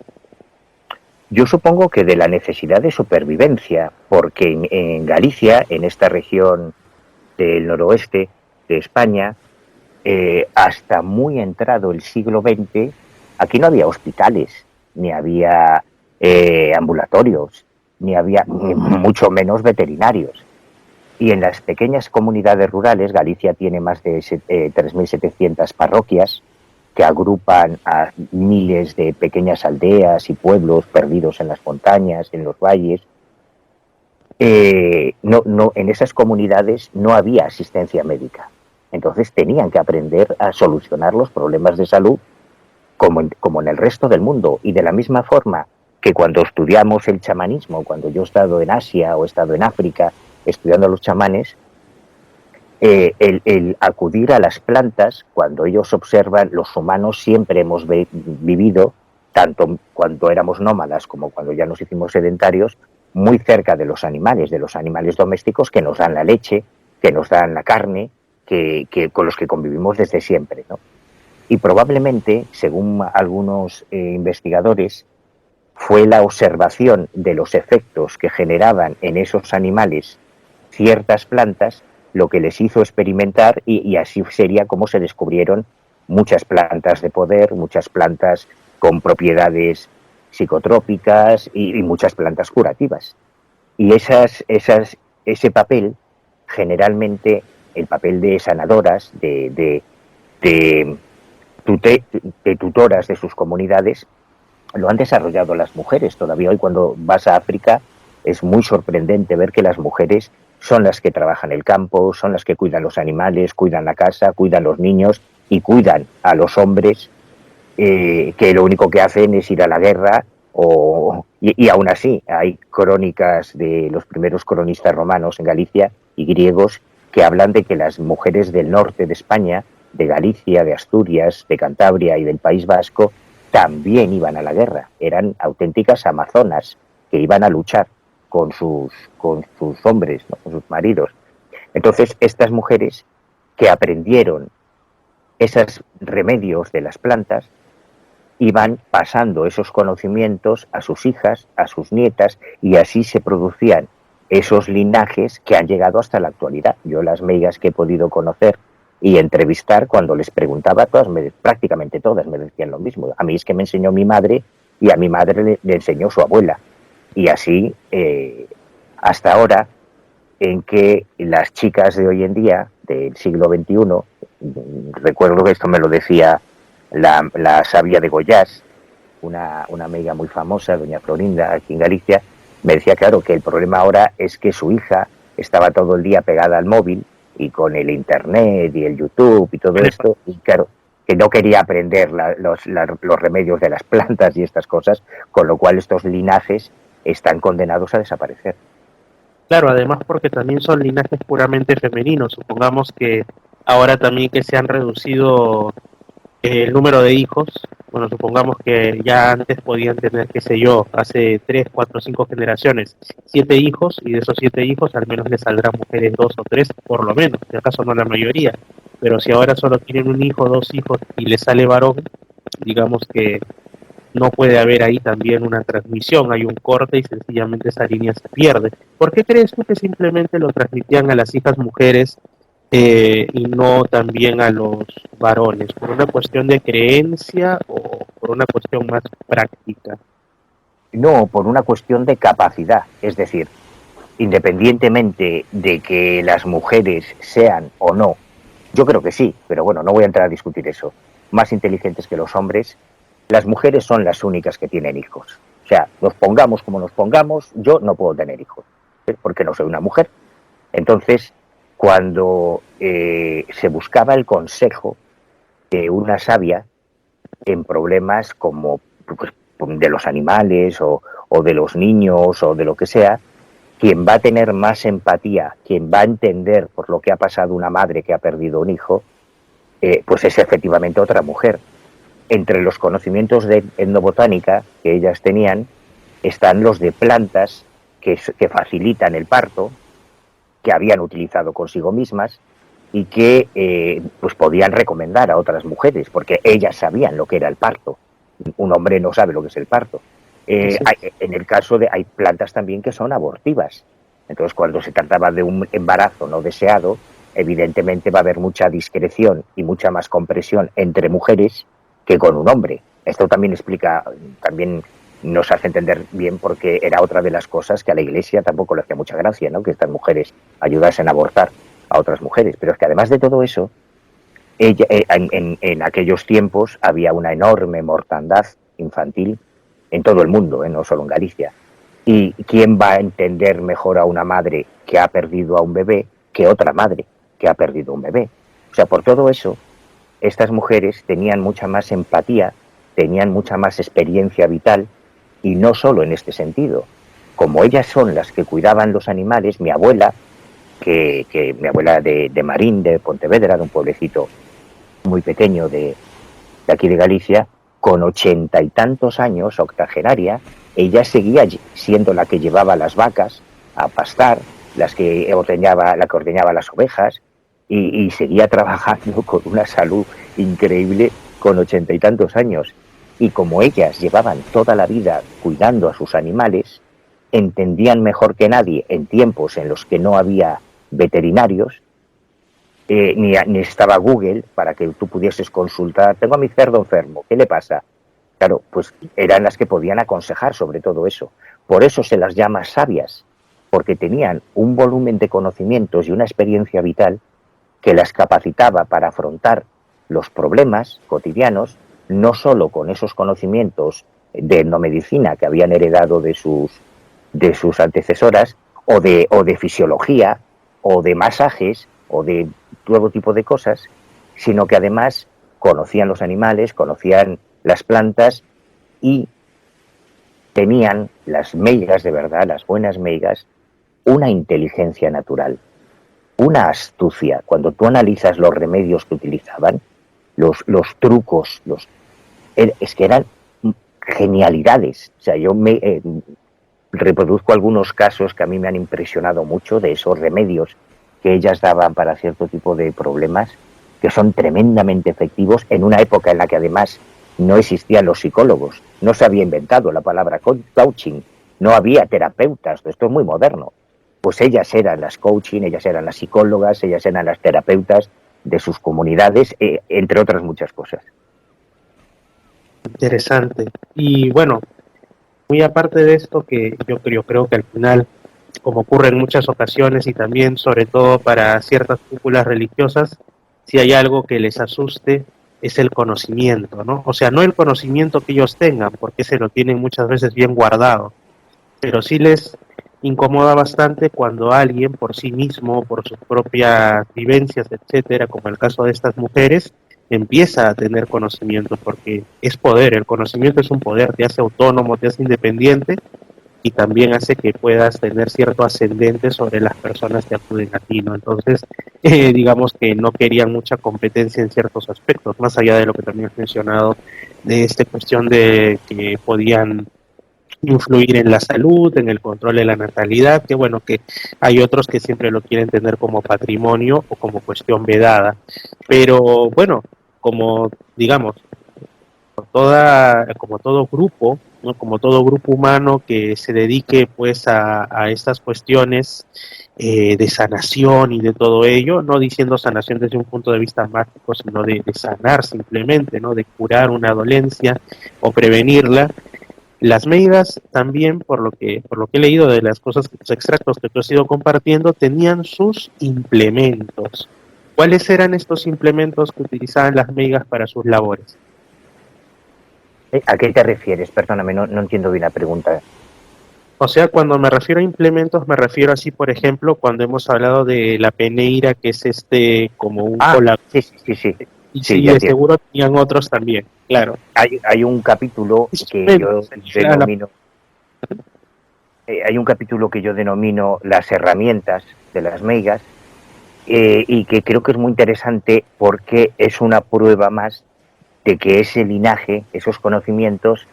Yo supongo que de la necesidad de supervivencia, porque en Galicia, en esta región del noroeste de España, hasta muy entrado el siglo XX, aquí no había hospitales, ni había ambulatorios, ni había mucho menos veterinarios. Y en las pequeñas comunidades rurales, Galicia tiene más de 3.700 parroquias que agrupan a miles de pequeñas aldeas y pueblos perdidos en las montañas, en los valles. En esas comunidades no había asistencia médica. Entonces tenían que aprender a solucionar los problemas de salud como en el resto del mundo. Y de la misma forma que cuando estudiamos el chamanismo, cuando yo he estado en Asia o he estado en África estudiando a los chamanes, el acudir a las plantas, cuando ellos observan, los humanos siempre hemos vivido, tanto cuando éramos nómadas como cuando ya nos hicimos sedentarios, muy cerca de los animales domésticos que nos dan la leche, que nos dan la carne, que con los que convivimos desde siempre, ¿no? Y probablemente, según algunos investigadores, fue la observación de los efectos que generaban en esos animales ciertas plantas lo que les hizo experimentar y así sería como se descubrieron muchas plantas de poder, muchas plantas con propiedades psicotrópicas y muchas plantas curativas. Y ese papel, generalmente el papel de sanadoras, de tutoras de sus comunidades, lo han desarrollado las mujeres. Todavía hoy cuando vas a África es muy sorprendente ver que las mujeres son las que trabajan el campo, son las que cuidan los animales, cuidan la casa, cuidan los niños y cuidan a los hombres que lo único que hacen es ir a la guerra. Y aún así hay crónicas de los primeros cronistas romanos en Galicia y griegos que hablan de que las mujeres del norte de España, de Galicia, de Asturias, de Cantabria y del País Vasco, también iban a la guerra. Eran auténticas amazonas que iban a luchar con sus hombres, ¿no? Con sus maridos. Entonces, estas mujeres que aprendieron esos remedios de las plantas iban pasando esos conocimientos a sus hijas, a sus nietas, y así se producían esos linajes que han llegado hasta la actualidad. Yo las meigas que he podido conocer y entrevistar, cuando les preguntaba, prácticamente todas me decían lo mismo. A mí es que me enseñó mi madre y a mi madre le enseñó su abuela. Y así hasta ahora, en que las chicas de hoy en día, del siglo XXI, recuerdo que esto me lo decía la sabia de Goiás, una amiga muy famosa, doña Florinda, aquí en Galicia, me decía, claro, que el problema ahora es que su hija estaba todo el día pegada al móvil y con el internet y el YouTube y todo esto, y claro, que no quería aprender los remedios de las plantas y estas cosas, con lo cual estos linajes están condenados a desaparecer. Claro, además porque también son linajes puramente femeninos. Supongamos que ahora también que se han reducido el número de hijos, bueno, supongamos que ya antes podían tener, qué sé yo, hace 3, 4, 5 generaciones, 7 hijos, y de esos 7 hijos al menos les saldrán mujeres 2 o 3, por lo menos, si acaso no la mayoría. Pero si ahora solo tienen un hijo, 2 hijos y les sale varón, digamos que no puede haber ahí también una transmisión, hay un corte y sencillamente esa línea se pierde. ¿Por qué crees tú que simplemente lo transmitían a las hijas mujeres y no también a los varones? ¿Por una cuestión de creencia o por una cuestión más práctica? No, por una cuestión de capacidad. Es decir, independientemente de que las mujeres sean o no, yo creo que sí, pero bueno, no voy a entrar a discutir eso, más inteligentes que los hombres, las mujeres son las únicas que tienen hijos. O sea, nos pongamos como nos pongamos, yo no puedo tener hijos, porque no soy una mujer. Entonces, cuando se buscaba el consejo de una sabia en problemas como pues, de los animales o de los niños o de lo que sea, quien va a tener más empatía, quien va a entender por lo que ha pasado una madre que ha perdido un hijo, pues es efectivamente otra mujer. Entre los conocimientos de etnobotánica que ellas tenían están los de plantas que facilitan el parto, que habían utilizado consigo mismas y que pues podían recomendar a otras mujeres, porque ellas sabían lo que era el parto. Un hombre no sabe lo que es el parto. En el caso hay plantas también que son abortivas. Entonces, cuando se trataba de un embarazo no deseado, evidentemente va a haber mucha discreción y mucha más compresión entre mujeres que con un hombre. Esto también también nos hace entender bien, porque era otra de las cosas que a la Iglesia tampoco le hacía mucha gracia, ¿no? Que estas mujeres ayudasen a abortar a otras mujeres. Pero es que además de todo eso, en aquellos tiempos había una enorme mortandad infantil en todo el mundo, no solo en Galicia. ¿Y quién va a entender mejor a una madre que ha perdido a un bebé que otra madre que ha perdido un bebé? O sea, por todo eso, estas mujeres tenían mucha más empatía, tenían mucha más experiencia vital, y no solo en este sentido. Como ellas son las que cuidaban los animales, mi abuela, mi abuela de Marín, de Pontevedra, de un pueblecito muy pequeño de aquí de Galicia, con 80 y tantos años, octogenaria, ella seguía siendo la que llevaba las vacas a pastar, la que ordeñaba las ovejas, y seguía trabajando con una salud increíble con 80 y tantos años. Y como ellas llevaban toda la vida cuidando a sus animales, entendían mejor que nadie, en tiempos en los que no había veterinarios, ni estaba Google para que tú pudieses consultar, tengo a mi cerdo enfermo, ¿qué le pasa? Claro, pues eran las que podían aconsejar sobre todo eso. Por eso se las llama sabias, porque tenían un volumen de conocimientos y una experiencia vital que las capacitaba para afrontar los problemas cotidianos, no solo con esos conocimientos de etnomedicina que habían heredado de sus antecesoras, o de fisiología, o de masajes, o de todo tipo de cosas, sino que además conocían los animales, conocían las plantas y tenían las meigas, de verdad, las buenas meigas, una inteligencia natural, una astucia. Cuando tú analizas los remedios que utilizaban, los trucos, es que eran genialidades. O sea, yo me reproduzco algunos casos que a mí me han impresionado mucho de esos remedios que ellas daban para cierto tipo de problemas, que son tremendamente efectivos en una época en la que además no existían los psicólogos, no se había inventado la palabra coaching, no había terapeutas, esto es muy moderno. Pues ellas eran las coaching, ellas eran las psicólogas, ellas eran las terapeutas de sus comunidades, entre otras muchas cosas. Interesante. Y bueno, muy aparte de esto, que yo creo que al final, como ocurre en muchas ocasiones y también sobre todo para ciertas cúpulas religiosas, si hay algo que les asuste es el conocimiento, ¿no? O sea, no el conocimiento que ellos tengan, porque se lo tienen muchas veces bien guardado, pero sí les incomoda bastante cuando alguien por sí mismo, por sus propias vivencias, etcétera, como el caso de estas mujeres, empieza a tener conocimiento, porque es poder, el conocimiento es un poder, te hace autónomo, te hace independiente y también hace que puedas tener cierto ascendente sobre las personas que acuden a ti, ¿no? Entonces, digamos que no querían mucha competencia en ciertos aspectos, más allá de lo que también has mencionado, de esta cuestión de que podían influir en la salud, en el control de la natalidad, que bueno, que hay otros que siempre lo quieren tener como patrimonio o como cuestión vedada, pero bueno, como digamos, como todo grupo, ¿no? Como todo grupo humano que se dedique pues a estas cuestiones de sanación y de todo ello, no diciendo sanación desde un punto de vista mágico, sino de sanar simplemente, ¿no? De curar una dolencia o prevenirla. Las meigas también, por lo que he leído de las cosas, los extractos que tú has ido compartiendo, tenían sus implementos. ¿Cuáles eran estos implementos que utilizaban las meigas para sus labores? ¿A qué te refieres? Perdóname, no entiendo bien la pregunta. O sea, cuando me refiero a implementos, me refiero así, por ejemplo, cuando hemos hablado de la peneira, que es como un cola. Sí. Y Sí, sí, ya de entiendo. seguro tenían otros también, claro. Hay un capítulo que yo denomino hay un capítulo que yo denomino las herramientas de las meigas, y que creo que es muy interesante porque es una prueba más de que ese linaje, esos conocimientos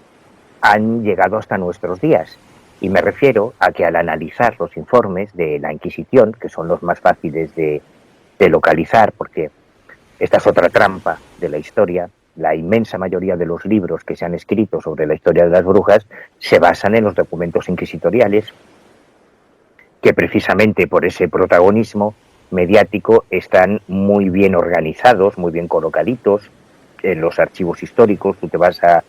han llegado hasta nuestros días. Y me refiero a que al analizar los informes de la Inquisición, que son los más fáciles de localizar, porque esta es otra trampa de la historia, la inmensa mayoría de los libros que se han escrito sobre la historia de las brujas se basan en los documentos inquisitoriales, que precisamente por ese protagonismo mediático están muy bien organizados, muy bien colocaditos en los archivos históricos. Tú te vas a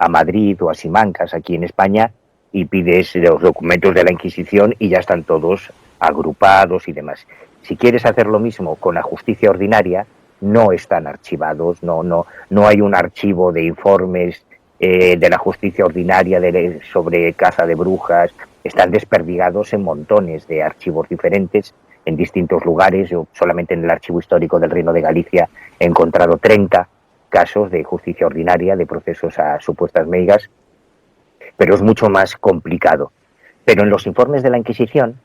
Madrid o a Simancas, aquí en España, y pides los documentos de la Inquisición y ya están todos agrupados y demás. Si quieres hacer lo mismo con la justicia ordinaria, no están archivados, no hay un archivo de informes de la justicia ordinaria sobre caza de brujas. Están desperdigados en montones de archivos diferentes en distintos lugares. Yo solamente en el archivo histórico del Reino de Galicia he encontrado 30 casos de justicia ordinaria, de procesos a supuestas meigas, pero es mucho más complicado. Pero en los informes de la Inquisición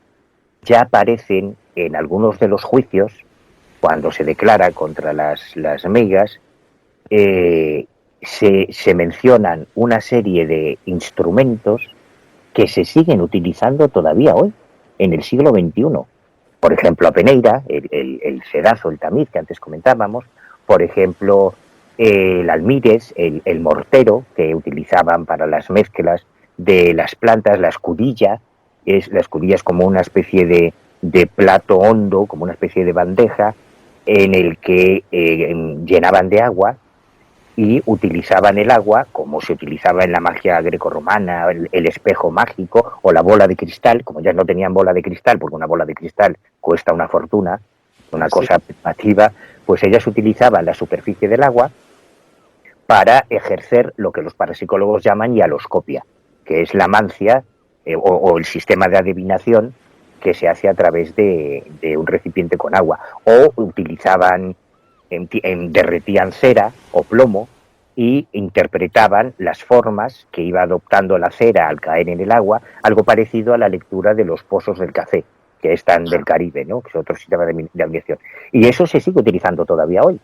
ya aparecen en algunos de los juicios, cuando se declara contra las meigas, se mencionan una serie de instrumentos que se siguen utilizando todavía hoy, en el siglo XXI. Por ejemplo, a peneira, el sedazo, el tamiz que antes comentábamos, por ejemplo, el almírez, el mortero que utilizaban para las mezclas de las plantas, la escudilla es como una especie de plato hondo, como una especie de bandeja, en el que llenaban de agua y utilizaban el agua como se utilizaba en la magia grecorromana, el espejo mágico o la bola de cristal. Como ya no tenían bola de cristal, porque una bola de cristal cuesta una fortuna, una cosa privativa, pues ellas utilizaban la superficie del agua para ejercer lo que los parapsicólogos llaman hialoscopia, que es la mancia o el sistema de adivinación que se hace a través de un recipiente con agua. O utilizaban, derretían cera o plomo y interpretaban las formas que iba adoptando la cera al caer en el agua, algo parecido a la lectura de los pozos del café, que están del Caribe, ¿no? Que es otro sistema de adivinación. Y eso se sigue utilizando todavía hoy.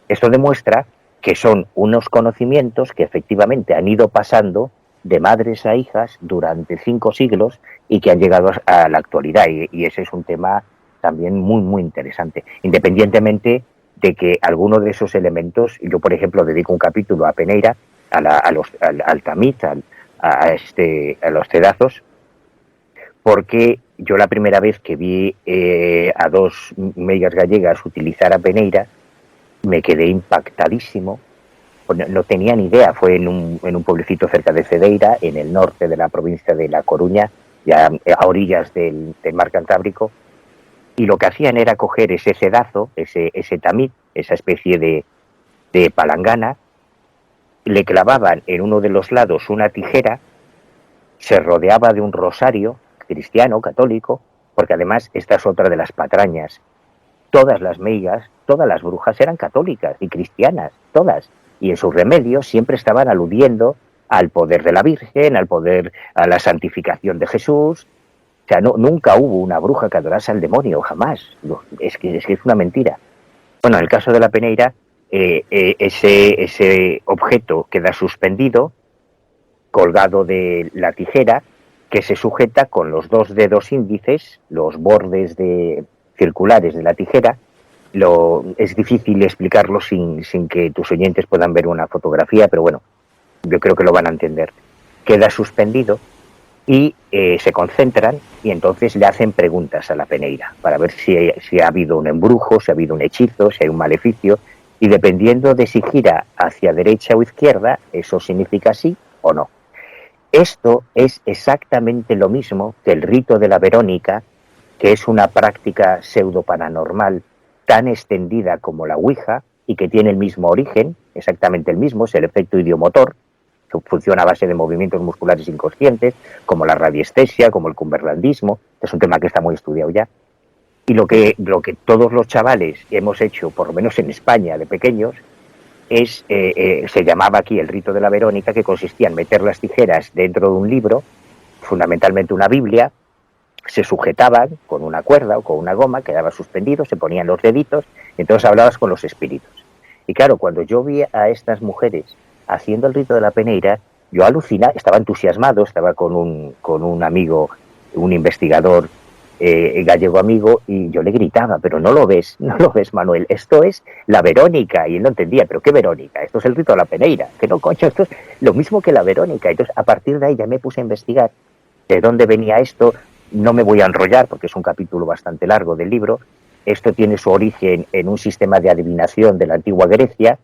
Esto demuestra que son unos conocimientos que efectivamente han ido pasando de madres a hijas durante 5 siglos y que han llegado a la actualidad. Y ese es un tema también muy, muy interesante. Independientemente de que alguno de esos elementos, yo por ejemplo dedico un capítulo a Peneira, al tamit, a los cedazos, porque yo la primera vez que vi a 2 meigas gallegas utilizar a Peneira, me quedé impactadísimo. No tenía ni idea, fue en un pueblecito cerca de Cedeira, en el norte de la provincia de La Coruña, ya a orillas del mar Cantábrico, y lo que hacían era coger ese cedazo, ese tamit, esa especie de palangana, le clavaban en uno de los lados una tijera, se rodeaba de un rosario cristiano, católico, porque además esta es otra de las patrañas. Todas las meigas, todas las brujas eran católicas y cristianas, todas. Y en sus remedios siempre estaban aludiendo al poder de la Virgen, al poder, a la santificación de Jesús. O sea, nunca hubo una bruja que adorase al demonio, jamás. Es que es una mentira. Bueno, en el caso de la Peneira, ese objeto queda suspendido, colgado de la tijera, que se sujeta con los 2 dedos índices, los bordes circulares de la tijera. Es difícil explicarlo sin que tus oyentes puedan ver una fotografía, pero bueno, yo creo que lo van a entender. Queda suspendido y se concentran y entonces le hacen preguntas a la Peneira para ver si ha habido un embrujo, si ha habido un hechizo, si hay un maleficio, y dependiendo de si gira hacia derecha o izquierda, eso significa sí o no. Esto es exactamente lo mismo que el rito de la Verónica, que es una práctica pseudo paranormal tan extendida como la Ouija y que tiene el mismo origen, exactamente el mismo, es el efecto idiomotor, que funciona a base de movimientos musculares inconscientes, como la radiestesia, como el cumberlandismo, que es un tema que está muy estudiado ya. Y lo que todos los chavales hemos hecho, por lo menos en España de pequeños, se llamaba aquí el rito de la Verónica, que consistía en meter las tijeras dentro de un libro, fundamentalmente una Biblia, se sujetaban con una cuerda o con una goma, quedaba suspendido, se ponían los deditos, y entonces hablabas con los espíritus. Y claro, cuando yo vi a estas mujeres haciendo el rito de la Peneira, yo alucinaba, estaba entusiasmado, estaba con un amigo, un investigador gallego amigo, y yo le gritaba, pero no lo ves, Manuel, esto es la Verónica, y él no entendía, pero ¿qué Verónica? Esto es el rito de la Peneira, que no, coño, esto es lo mismo que la Verónica. Entonces, a partir de ahí ya me puse a investigar de dónde venía esto. No me voy a enrollar porque es un capítulo bastante largo del libro. Esto tiene su origen en un sistema de adivinación de la antigua Grecia,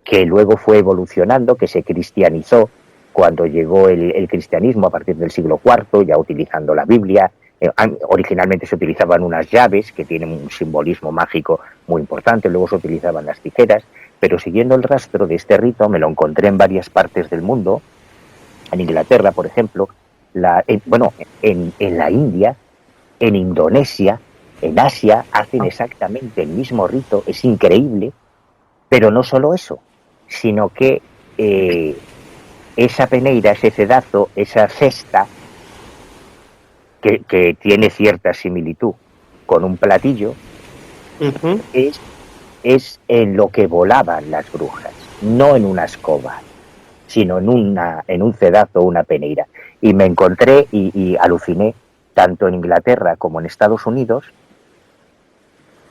que luego fue evolucionando, que se cristianizó cuando llegó el cristianismo a partir del siglo IV, ya utilizando la Biblia. Originalmente se utilizaban unas llaves que tienen un simbolismo mágico muy importante, luego se utilizaban las tijeras, pero siguiendo el rastro de este rito me lo encontré en varias partes del mundo, en Inglaterra, por ejemplo, en la India, en Indonesia, en Asia, hacen exactamente el mismo rito, es increíble, pero no solo eso, sino que esa peneira, ese cedazo, esa cesta, que tiene cierta similitud con un platillo, es en lo que volaban las brujas, no en una escoba, sino en un cedazo o una peneira. Y me encontré y aluciné, tanto en Inglaterra como en Estados Unidos,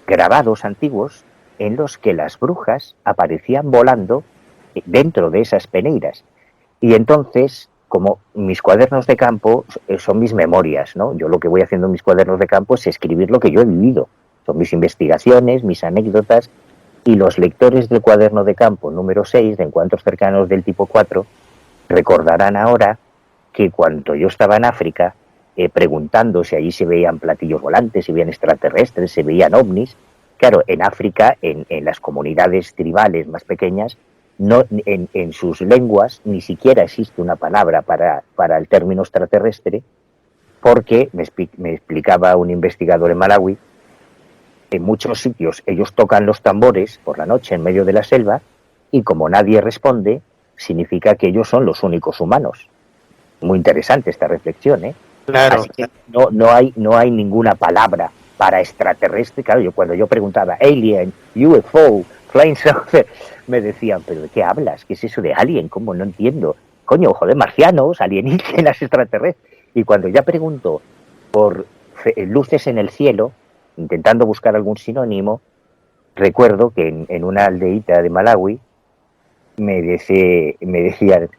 grabados antiguos en los que las brujas aparecían volando dentro de esas peneiras. Y entonces, como mis cuadernos de campo son mis memorias, ¿no? Yo lo que voy haciendo en mis cuadernos de campo es escribir lo que yo he vivido. Son mis investigaciones, mis anécdotas, y los lectores del cuaderno de campo número 6 de Encuentros cercanos del tipo 4 recordarán ahora que cuando yo estaba en África, preguntando si allí se veían platillos volantes, se veían extraterrestres, se veían ovnis, claro, en África, en las comunidades tribales más pequeñas, no, en sus lenguas ni siquiera existe una palabra para el término extraterrestre, porque me explicaba un investigador en Malawi, en muchos sitios ellos tocan los tambores por la noche en medio de la selva y como nadie responde, significa que ellos son los únicos humanos. Muy interesante esta reflexión, ¿eh? Claro. Así que no hay ninguna palabra para extraterrestre. Claro, cuando yo preguntaba alien, UFO, flying saucer, me decían, ¿pero de qué hablas? ¿Qué es eso de alien? ¿Cómo? No entiendo. Coño, joder, marcianos, alienígenas, extraterrestres. Y cuando ya pregunto por luces en el cielo, intentando buscar algún sinónimo, recuerdo que en una aldeíta de Malawi me decían,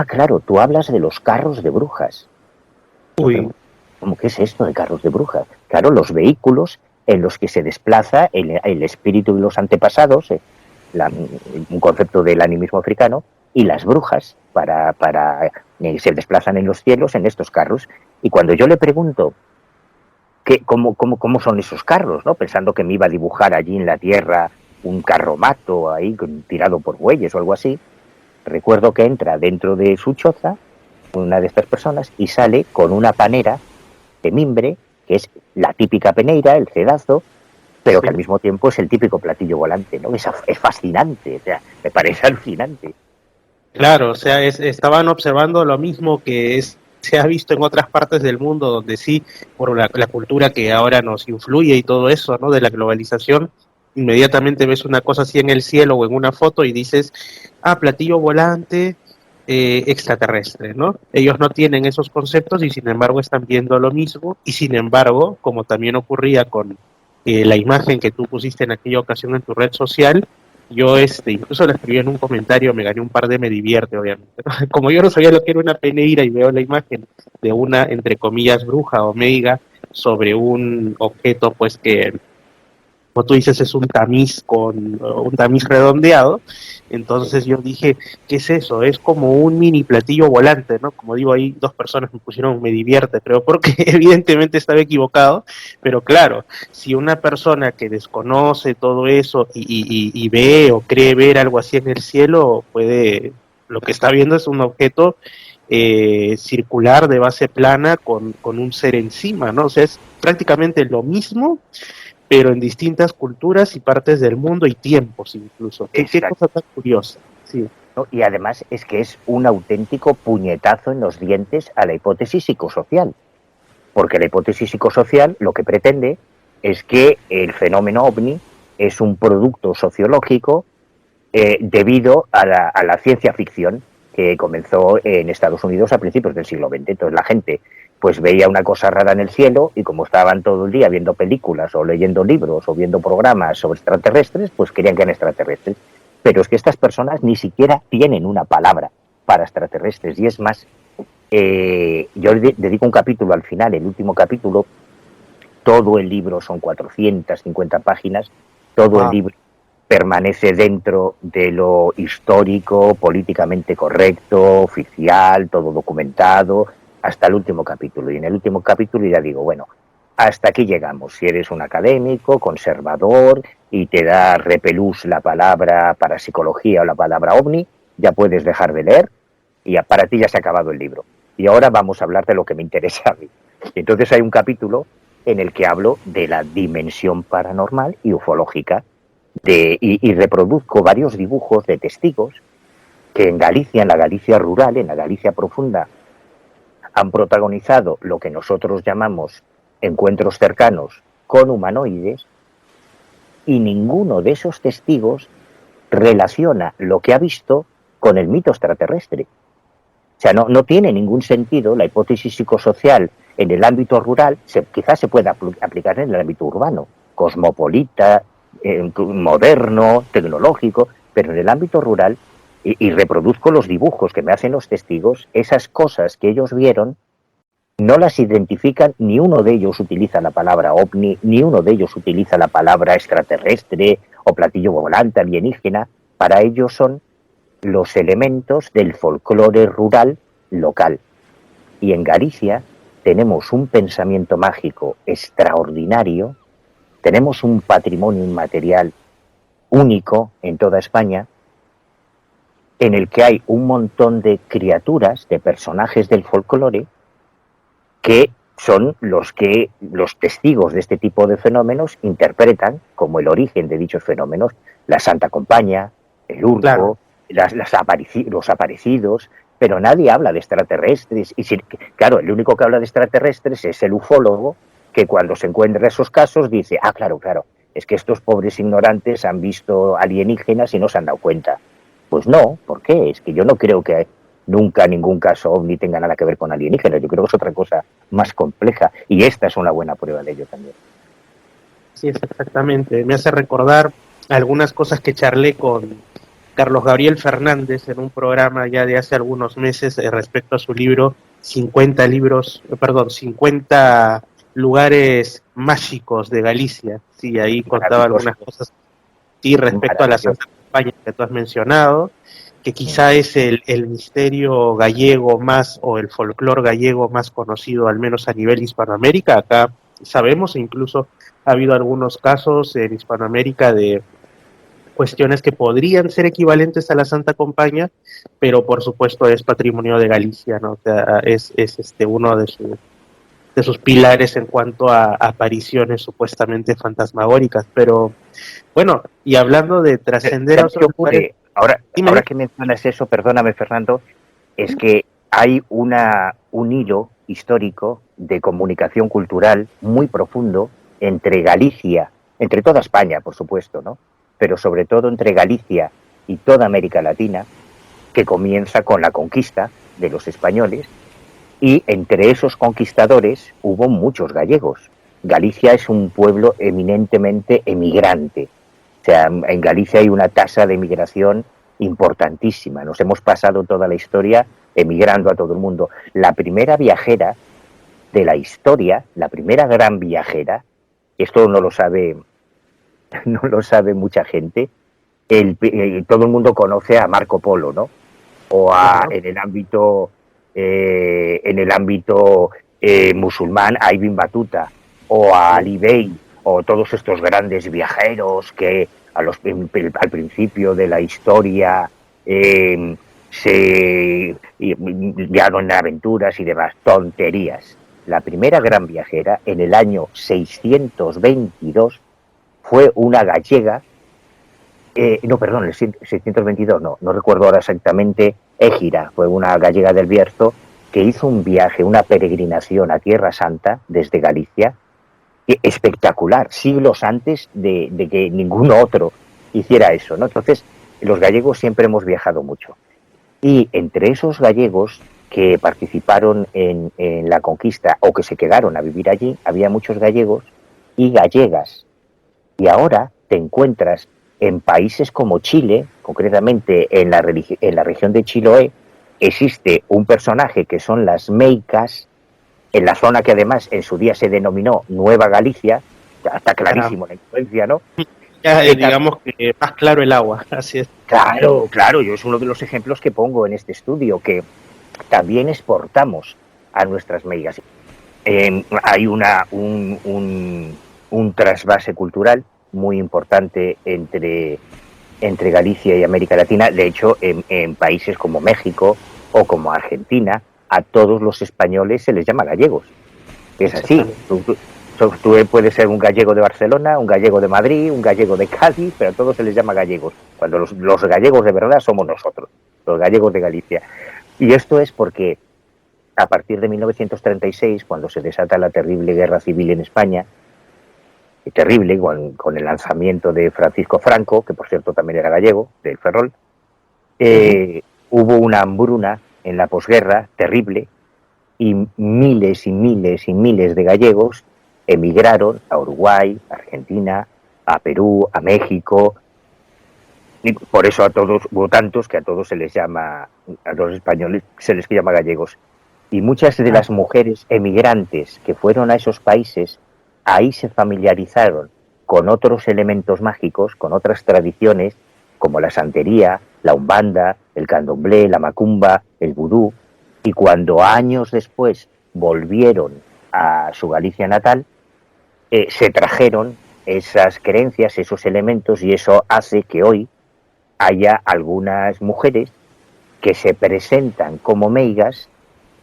claro, tú hablas de los carros de brujas. Uy. ¿Cómo que es esto de carros de brujas? Claro, los vehículos en los que se desplaza el espíritu de los antepasados, un concepto del animismo africano, y las brujas se desplazan en los cielos en estos carros. Y cuando yo le pregunto cómo son esos carros, ¿no? Pensando que me iba a dibujar allí en la tierra un carromato ahí tirado por bueyes o algo así, recuerdo que entra dentro de su choza una de estas personas y sale con una panera de mimbre, que es la típica peneira, el cedazo, pero que al mismo tiempo es el típico platillo volante, ¿no? Es fascinante, o sea, me parece alucinante. Claro, o sea, estaban observando lo mismo que se ha visto en otras partes del mundo, donde sí, por la cultura que ahora nos influye y todo eso, ¿no? De la globalización, inmediatamente ves una cosa así en el cielo o en una foto y dices, platillo volante, extraterrestre, ¿no? Ellos no tienen esos conceptos y sin embargo están viendo lo mismo y sin embargo, como también ocurría con la imagen que tú pusiste en aquella ocasión en tu red social, yo incluso la escribí en un comentario, me gané un par de me divierte, obviamente. Como yo no sabía lo que era una peneira y veo la imagen de una, entre comillas, bruja o meiga sobre un objeto, pues que, como tú dices, es un tamiz un tamiz redondeado. Entonces yo dije, ¿qué es eso? Es como un mini platillo volante, ¿no? Como digo, ahí dos personas me pusieron me divierte, pero porque evidentemente estaba equivocado, pero claro, si una persona que desconoce todo eso y ve o cree ver algo así en el cielo, lo que está viendo es un objeto circular de base plana con un ser encima, ¿no? O sea, es prácticamente lo mismo, pero en distintas culturas y partes del mundo y tiempos incluso. ¿Qué cosa tan curiosa? Sí. ¿No? Y además es que es un auténtico puñetazo en los dientes a la hipótesis psicosocial, porque la hipótesis psicosocial lo que pretende es que el fenómeno ovni es un producto sociológico debido a la ciencia ficción que comenzó en Estados Unidos a principios del siglo XX. Entonces la gente pues veía una cosa rara en el cielo y como estaban todo el día viendo películas o leyendo libros o viendo programas sobre extraterrestres, pues creían que eran extraterrestres. Pero es que estas personas ni siquiera tienen una palabra para extraterrestres. Y es más, yo dedico un capítulo al final, el último capítulo, todo el libro son 450 páginas, todo el libro permanece dentro de lo histórico, políticamente correcto, oficial, todo documentado, hasta el último capítulo. Y en el último capítulo ya digo, bueno, hasta aquí llegamos. Si eres un académico, conservador y te da repelús la palabra parapsicología o la palabra ovni, ya puedes dejar de leer y para ti ya se ha acabado el libro. Y ahora vamos a hablar de lo que me interesa a mí. Entonces hay un capítulo en el que hablo de la dimensión paranormal y ufológica y reproduzco varios dibujos de testigos que en Galicia, en la Galicia rural, en la Galicia profunda, han protagonizado lo que nosotros llamamos encuentros cercanos con humanoides, y ninguno de esos testigos relaciona lo que ha visto con el mito extraterrestre. O sea, no tiene ningún sentido la hipótesis psicosocial en el ámbito rural, quizás se pueda aplicar en el ámbito urbano, cosmopolita, moderno, tecnológico, pero en el ámbito rural, y reproduzco los dibujos que me hacen los testigos, esas cosas que ellos vieron no las identifican, ni uno de ellos utiliza la palabra ovni, ni uno de ellos utiliza la palabra extraterrestre o platillo volante alienígena. Para ellos son los elementos del folclore rural local. Y en Galicia tenemos un pensamiento mágico extraordinario, tenemos un patrimonio inmaterial único en toda España, en el que hay un montón de criaturas, de personajes del folclore, que son los que los testigos de este tipo de fenómenos interpretan como el origen de dichos fenómenos. La Santa Compaña, el Urco, claro, los aparecidos, pero nadie habla de extraterrestres. Y claro, el único que habla de extraterrestres es el ufólogo, que cuando se encuentra esos casos dice, claro, es que estos pobres ignorantes han visto alienígenas y no se han dado cuenta. Pues no, ¿por qué? Es que yo no creo que nunca ningún caso ovni tenga nada que ver con alienígenas. Yo creo que es otra cosa más compleja, y esta es una buena prueba de ello también. Sí, exactamente. Me hace recordar algunas cosas que charlé con Carlos Gabriel Fernández en un programa ya de hace algunos meses respecto a su libro 50 lugares mágicos de Galicia. Sí, ahí contaba algunas cosas respecto a la Santa Compaña que tú has mencionado, que quizá es el misterio gallego más, o el folclore gallego más conocido, al menos a nivel Hispanoamérica. Acá sabemos, incluso ha habido algunos casos en Hispanoamérica de cuestiones que podrían ser equivalentes a la Santa Compaña, pero por supuesto es patrimonio de Galicia, ¿no? O sea, es uno de sus pilares en cuanto a apariciones supuestamente fantasmagóricas. Pero bueno, y hablando de trascender a otros lugares, ahora que mencionas eso, perdóname, Fernando, es que hay un hilo histórico de comunicación cultural muy profundo entre Galicia, entre toda España, por supuesto, ¿no? Pero sobre todo entre Galicia y toda América Latina, que comienza con la conquista de los españoles, y entre esos conquistadores hubo muchos gallegos. Galicia es un pueblo eminentemente emigrante. O sea, en Galicia hay una tasa de emigración importantísima. Nos hemos pasado toda la historia emigrando a todo el mundo. La primera viajera de la historia, la primera gran viajera, esto no lo sabe mucha gente, todo el mundo conoce a Marco Polo, ¿no? O en el ámbito musulmán a Ibn Battuta, o a Ali Bey, o todos estos grandes viajeros que al principio de la historia se guiaron en aventuras y demás, tonterías. La primera gran viajera, en el año 622, fue una gallega, el 622, no recuerdo ahora exactamente, Égira, fue una gallega del Bierzo que hizo un viaje, una peregrinación a Tierra Santa desde Galicia, espectacular, siglos antes de que ningún otro hiciera eso, ¿no? Entonces, los gallegos siempre hemos viajado mucho. Y entre esos gallegos que participaron en la conquista o que se quedaron a vivir allí, había muchos gallegos y gallegas. Y ahora te encuentras en países como Chile, concretamente en la región de Chiloé, existe un personaje que son las meicas, en la zona que además en su día se denominó Nueva Galicia. Está clarísimo la influencia, ¿no? Ya, digamos que más claro el agua, así es. Claro, yo es uno de los ejemplos que pongo en este estudio, que también exportamos a nuestras meigas. Hay un trasvase cultural muy importante entre Galicia y América Latina. De hecho, en países como México o como Argentina, a todos los españoles se les llama gallegos. Es así. Tú puedes ser un gallego de Barcelona, un gallego de Madrid, un gallego de Cádiz, pero a todos se les llama gallegos. Cuando los gallegos de verdad somos nosotros, los gallegos de Galicia. Y esto es porque a partir de 1936, cuando se desata la terrible guerra civil en España, terrible, con el lanzamiento de Francisco Franco, que por cierto también era gallego, del Ferrol, hubo una hambruna en la posguerra terrible, y miles y miles y miles de gallegos emigraron a Uruguay, a Argentina, a Perú, a México, y por eso hubo tantos que a todos se les llama, a los españoles se les llama gallegos. Y muchas de las mujeres emigrantes que fueron a esos países, ahí se familiarizaron con otros elementos mágicos, con otras tradiciones, como la santería, la umbanda, el candomblé, la macumba, el vudú, y cuando años después volvieron a su Galicia natal, se trajeron esas creencias, esos elementos, y eso hace que hoy haya algunas mujeres que se presentan como meigas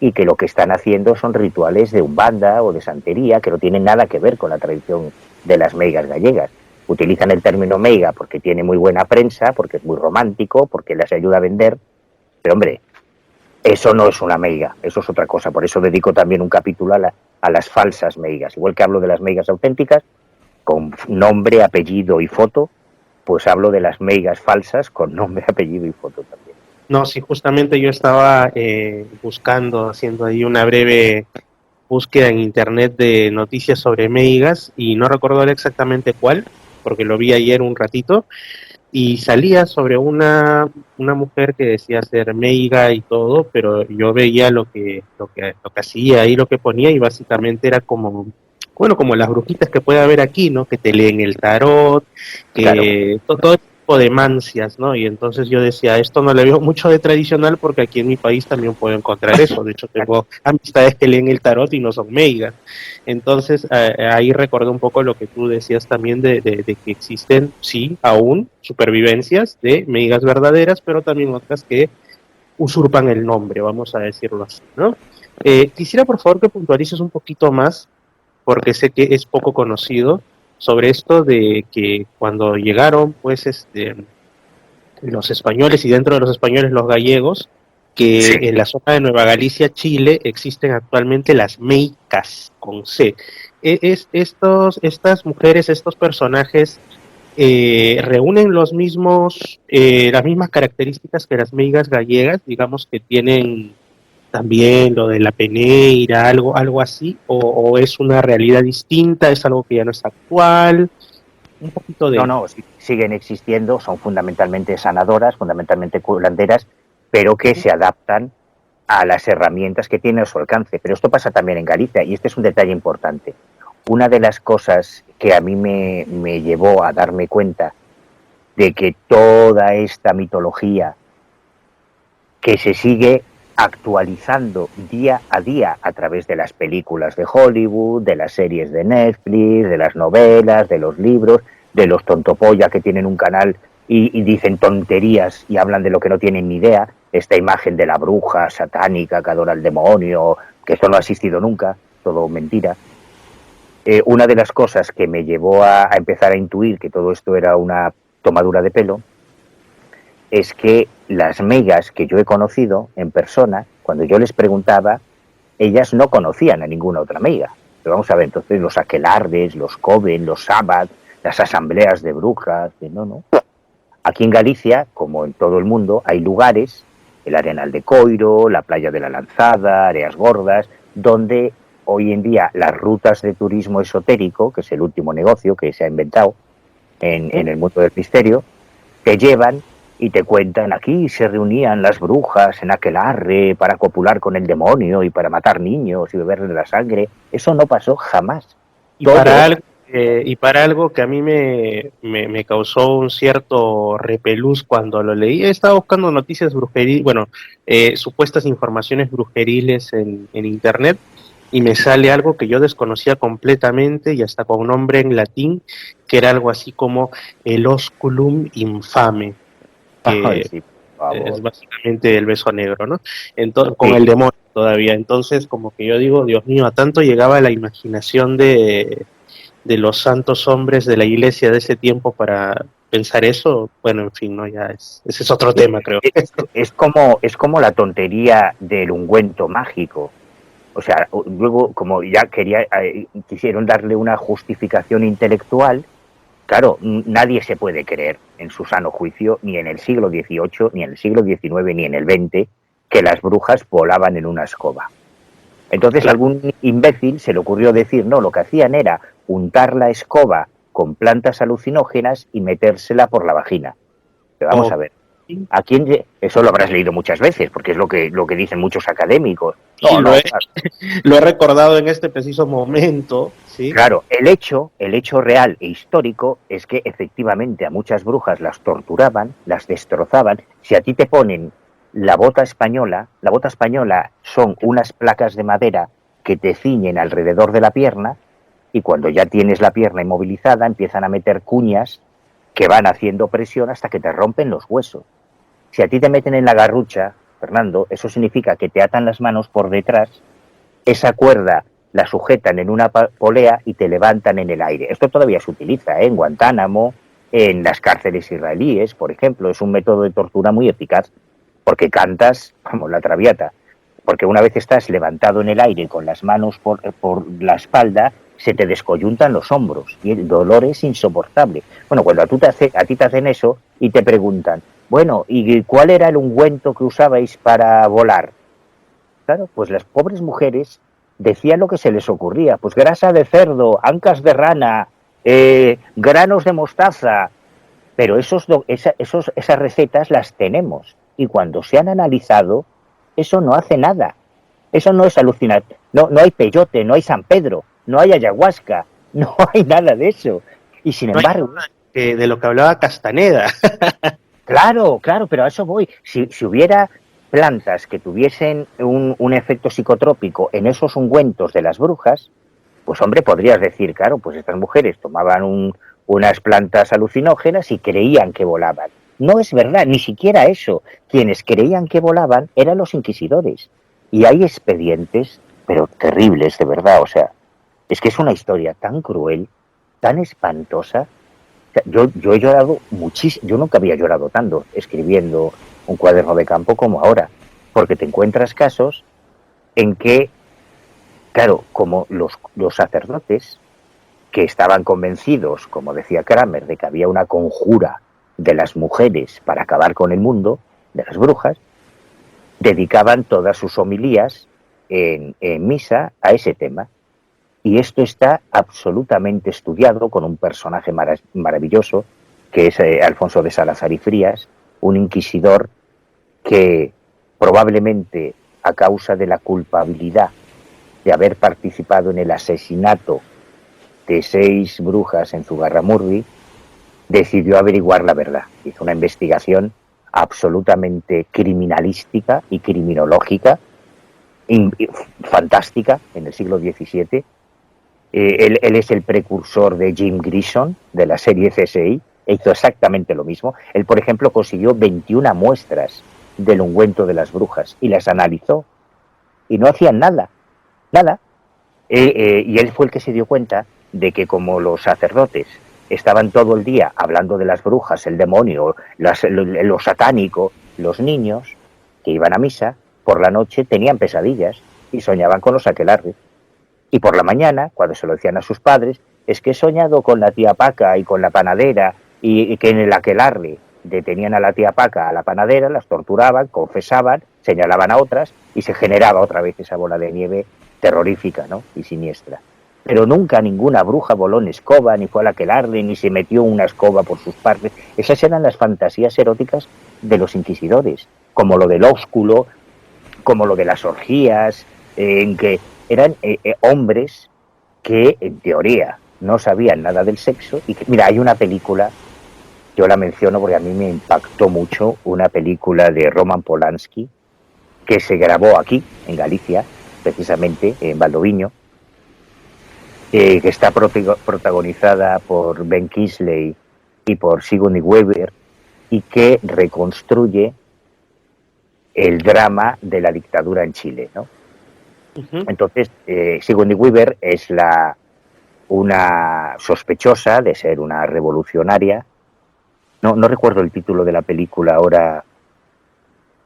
y que lo que están haciendo son rituales de umbanda o de santería que no tienen nada que ver con la tradición de las meigas gallegas. Utilizan el término meiga porque tiene muy buena prensa, porque es muy romántico, porque les ayuda a vender, pero hombre, eso no es una meiga, eso es otra cosa. Por eso dedico también un capítulo a las falsas meigas. Igual que hablo de las meigas auténticas, con nombre, apellido y foto, pues hablo de las meigas falsas con nombre, apellido y foto también. No, sí, justamente yo estaba buscando, haciendo ahí una breve búsqueda en internet de noticias sobre meigas y no recuerdo ahora exactamente cuál, porque lo vi ayer un ratito, y salía sobre una mujer que decía ser meiga y todo, pero yo veía lo que hacía y lo que ponía, y básicamente era como, bueno, como las brujitas que puede haber aquí, ¿no? Que te leen el tarot, Claro. que todo tipo de mancias, ¿no? Y entonces yo decía, esto no le veo mucho de tradicional porque aquí en mi país también puedo encontrar eso. De hecho, tengo amistades que leen el tarot y no son meigas. Entonces, ahí recordé un poco lo que tú decías también de que existen, sí, aún supervivencias de meigas verdaderas, pero también otras que usurpan el nombre, vamos a decirlo así, ¿no? Quisiera, por favor, que puntualices un poquito más, porque sé que es poco conocido, sobre esto de que cuando llegaron, pues, los españoles y dentro de los españoles los gallegos, que Sí. en la zona de Nueva Galicia, Chile, existen actualmente las meicas con C. Estas mujeres, estos personajes, reúnen las mismas características que las meigas gallegas, digamos que tienen también lo de la peneira, algo así, o es una realidad distinta, es algo que ya no es actual, un poquito de... No, siguen existiendo, son fundamentalmente sanadoras, fundamentalmente curanderas, pero que se adaptan a las herramientas que tienen a su alcance. Pero esto pasa también en Galicia, y este es un detalle importante. Una de las cosas que a mí me llevó a darme cuenta de que toda esta mitología que se sigue actualizando día a día a través de las películas de Hollywood, de las series de Netflix, de las novelas, de los libros, de los tontopolla que tienen un canal y dicen tonterías y hablan de lo que no tienen ni idea, esta imagen de la bruja satánica que adora al demonio, que esto no ha existido nunca, todo mentira. Una de las cosas que me llevó a empezar a intuir que todo esto era una tomadura de pelo es que las meigas que yo he conocido en persona, cuando yo les preguntaba, ellas no conocían a ninguna otra meiga. Pero vamos a ver, entonces los aquelarres, los coven, los sábados, las asambleas de brujas, no. Aquí en Galicia, como en todo el mundo, hay lugares, el Arenal de Coiro, la Playa de la Lanzada, Áreas Gordas, donde hoy en día las rutas de turismo esotérico, que es el último negocio que se ha inventado en el mundo del misterio, te llevan y te cuentan, aquí se reunían las brujas en aquelarre para copular con el demonio y para matar niños y beberle la sangre. Eso no pasó jamás. Y para algo que a mí me causó un cierto repelús cuando lo leí, he estado buscando noticias brujeriles, bueno, supuestas informaciones brujeriles en internet, y me sale algo que yo desconocía completamente y hasta con nombre en latín, que era algo así como el osculum infame, Ay, que sí, por favor. es básicamente el beso negro, ¿no? Entonces, con Sí. el demonio todavía. Entonces, como que yo digo, Dios mío, a tanto llegaba la imaginación de los santos hombres de la iglesia de ese tiempo para pensar eso. Bueno, en fin, no, ese es otro tema, creo. Es como la tontería del ungüento mágico. O sea, luego, como ya quisieron darle una justificación intelectual, claro, nadie se puede creer en su sano juicio, ni en el siglo XVIII, ni en el siglo XIX, ni en el XX, que las brujas volaban en una escoba. Entonces Claro. algún imbécil se le ocurrió decir, no, lo que hacían era untar la escoba con plantas alucinógenas y metérsela por la vagina. Pero vamos a ver, ¿A quién? Eso lo habrás leído muchas veces, porque es lo que dicen muchos académicos. Sí, No, lo he recordado en este preciso momento, ¿sí? claro, el hecho real e histórico es que efectivamente a muchas brujas las torturaban, las destrozaban. Si a ti te ponen la bota española son unas placas de madera que te ciñen alrededor de la pierna, y cuando ya tienes la pierna inmovilizada empiezan a meter cuñas que van haciendo presión hasta que te rompen los huesos. Si a ti te meten en la garrucha, Fernando, eso significa que te atan las manos por detrás, esa cuerda la sujetan en una polea y te levantan en el aire. Esto todavía se utiliza en Guantánamo, en las cárceles israelíes, por ejemplo. Es un método de tortura muy eficaz, porque cantas, vamos, la traviata. Porque una vez estás levantado en el aire con las manos por la espalda, se te descoyuntan los hombros y el dolor es insoportable. Bueno, cuando a ti te hacen eso y te preguntan, bueno, ¿y cuál era el ungüento que usabais para volar? Claro, pues las pobres mujeres decían lo que se les ocurría, pues grasa de cerdo, ancas de rana, granos de mostaza, pero esas recetas las tenemos y cuando se han analizado, eso no hace nada. Eso no es alucinante. No hay peyote, no hay San Pedro, no hay ayahuasca, no hay nada de eso. Y sin embargo... de lo que hablaba Castaneda. Claro, pero a eso voy. Si hubiera plantas que tuviesen un efecto psicotrópico en esos ungüentos de las brujas, pues hombre, podrías decir, claro, pues estas mujeres tomaban unas plantas alucinógenas y creían que volaban. No es verdad, ni siquiera eso. Quienes creían que volaban eran los inquisidores. Y hay expedientes, pero terribles, de verdad. O sea, es que es una historia tan cruel, tan espantosa. O sea, yo he llorado muchísimo. Yo nunca había llorado tanto escribiendo un cuaderno de campo como ahora. Porque te encuentras casos en que, claro, como los sacerdotes que estaban convencidos, como decía Kramer, de que había una conjura de las mujeres para acabar con el mundo, de las brujas, dedicaban todas sus homilías en misa a ese tema. Y esto está absolutamente estudiado con un personaje maravilloso, que es Alfonso de Salazar y Frías, un inquisidor que probablemente a causa de la culpabilidad de haber participado en el asesinato de 6 brujas en Zugarramurdi, decidió averiguar la verdad. Hizo una investigación absolutamente criminalística y criminológica, fantástica, en el siglo XVII. Él es el precursor de Jim Grison, de la serie CSI, e hizo exactamente lo mismo. Él, por ejemplo, consiguió 21 muestras del ungüento de las brujas y las analizó, y no hacían nada. Y él fue el que se dio cuenta de que como los sacerdotes estaban todo el día hablando de las brujas, el demonio, lo satánico, los niños que iban a misa, por la noche tenían pesadillas y soñaban con los aquelarres. Y por la mañana, cuando se lo decían a sus padres, es que he soñado con la tía Paca y con la panadera, y que en el aquelarre detenían a la tía Paca, a la panadera, las torturaban, confesaban, señalaban a otras y se generaba otra vez esa bola de nieve terrorífica, ¿no? Y siniestra. Pero nunca ninguna bruja voló en escoba, ni fue al aquelarre, ni se metió una escoba por sus partes. Esas eran las fantasías eróticas de los inquisidores, como lo del ósculo, como lo de las orgías, en que eran hombres que, en teoría, no sabían nada del sexo. Y que, mira, hay una película, yo la menciono porque a mí me impactó mucho, una película de Roman Polanski, que se grabó aquí, en Galicia, precisamente, en Valdoviño, que está protagonizada por Ben Kingsley y por Sigourney Weaver, y que reconstruye el drama de la dictadura en Chile, ¿no? Uh-huh. Entonces, Sigourney Weaver es una sospechosa de ser una revolucionaria. No recuerdo el título de la película ahora.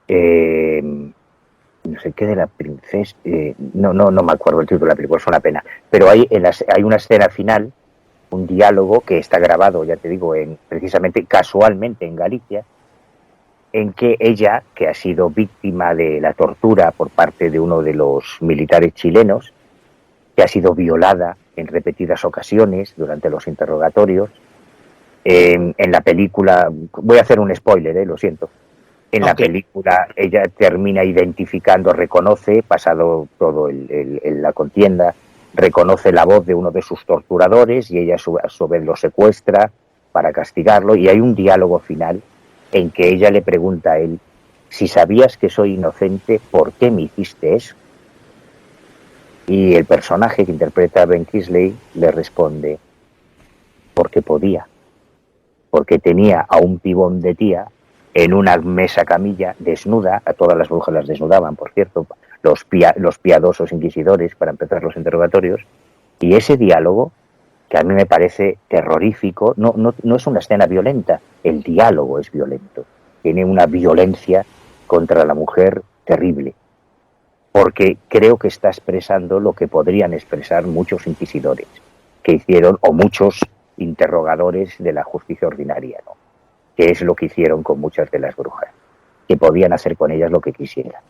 No sé qué de la princesa. No me acuerdo el título de la película, es una pena. Pero hay una escena final, un diálogo que está grabado, ya te digo, precisamente casualmente en Galicia, en que ella, que ha sido víctima de la tortura por parte de uno de los militares chilenos, que ha sido violada en repetidas ocasiones durante los interrogatorios, en la película, voy a hacer un spoiler, lo siento, En la película ella termina identificando, reconoce, pasado todo la contienda, reconoce la voz de uno de sus torturadores y ella a su vez lo secuestra para castigarlo, y hay un diálogo final en que ella le pregunta a él: si sabías que soy inocente, ¿por qué me hiciste eso? Y el personaje que interpreta Ben Kingsley le responde: porque podía, porque tenía a un pibón de tía en una mesa camilla desnuda, a todas las brujas las desnudaban, por cierto, los piadosos inquisidores para empezar los interrogatorios, y ese diálogo, que a mí me parece terrorífico, no es una escena violenta, el diálogo es violento, tiene una violencia contra la mujer terrible, porque creo que está expresando lo que podrían expresar muchos inquisidores que hicieron, o muchos interrogadores de la justicia ordinaria, ¿no? Que es lo que hicieron con muchas de las brujas, que podían hacer con ellas lo que quisieran.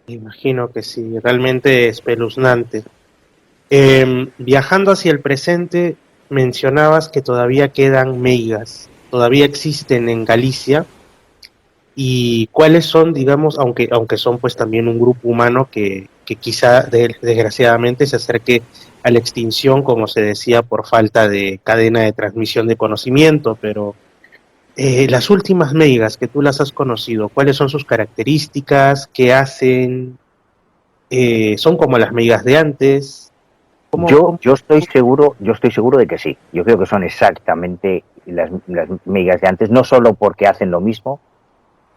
Me imagino que sí, realmente espeluznante. Viajando hacia el presente, mencionabas que todavía quedan meigas, todavía existen en Galicia. ¿Y cuáles son, digamos, aunque son pues también un grupo humano que quizá desgraciadamente se acerque a la extinción, como se decía, por falta de cadena de transmisión de conocimiento? Pero las últimas meigas que tú las has conocido, ¿cuáles son sus características? ¿Qué hacen? ¿Son como las meigas de antes? Yo estoy seguro de que sí. Yo creo que son exactamente las meigas de antes, no solo porque hacen lo mismo,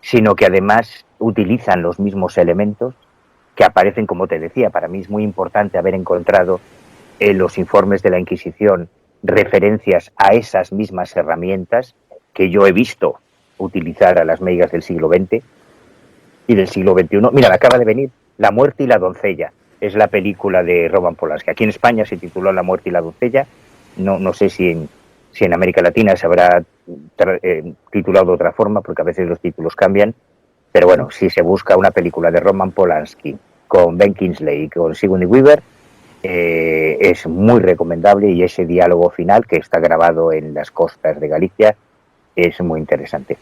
sino que además utilizan los mismos elementos que aparecen, como te decía. Para mí es muy importante haber encontrado en los informes de la Inquisición referencias a esas mismas herramientas que yo he visto utilizar a las meigas del siglo XX y del siglo XXI. Mira, me acaba de venir La muerte y la doncella. Es la película de Roman Polanski. Aquí en España se tituló La muerte y la doncella. No sé si en América Latina se habrá titulado de otra forma, porque a veces los títulos cambian. Pero bueno, si se busca una película de Roman Polanski con Ben Kingsley y con Sigourney Weaver, es muy recomendable, y ese diálogo final, que está grabado en las costas de Galicia, es muy interesante.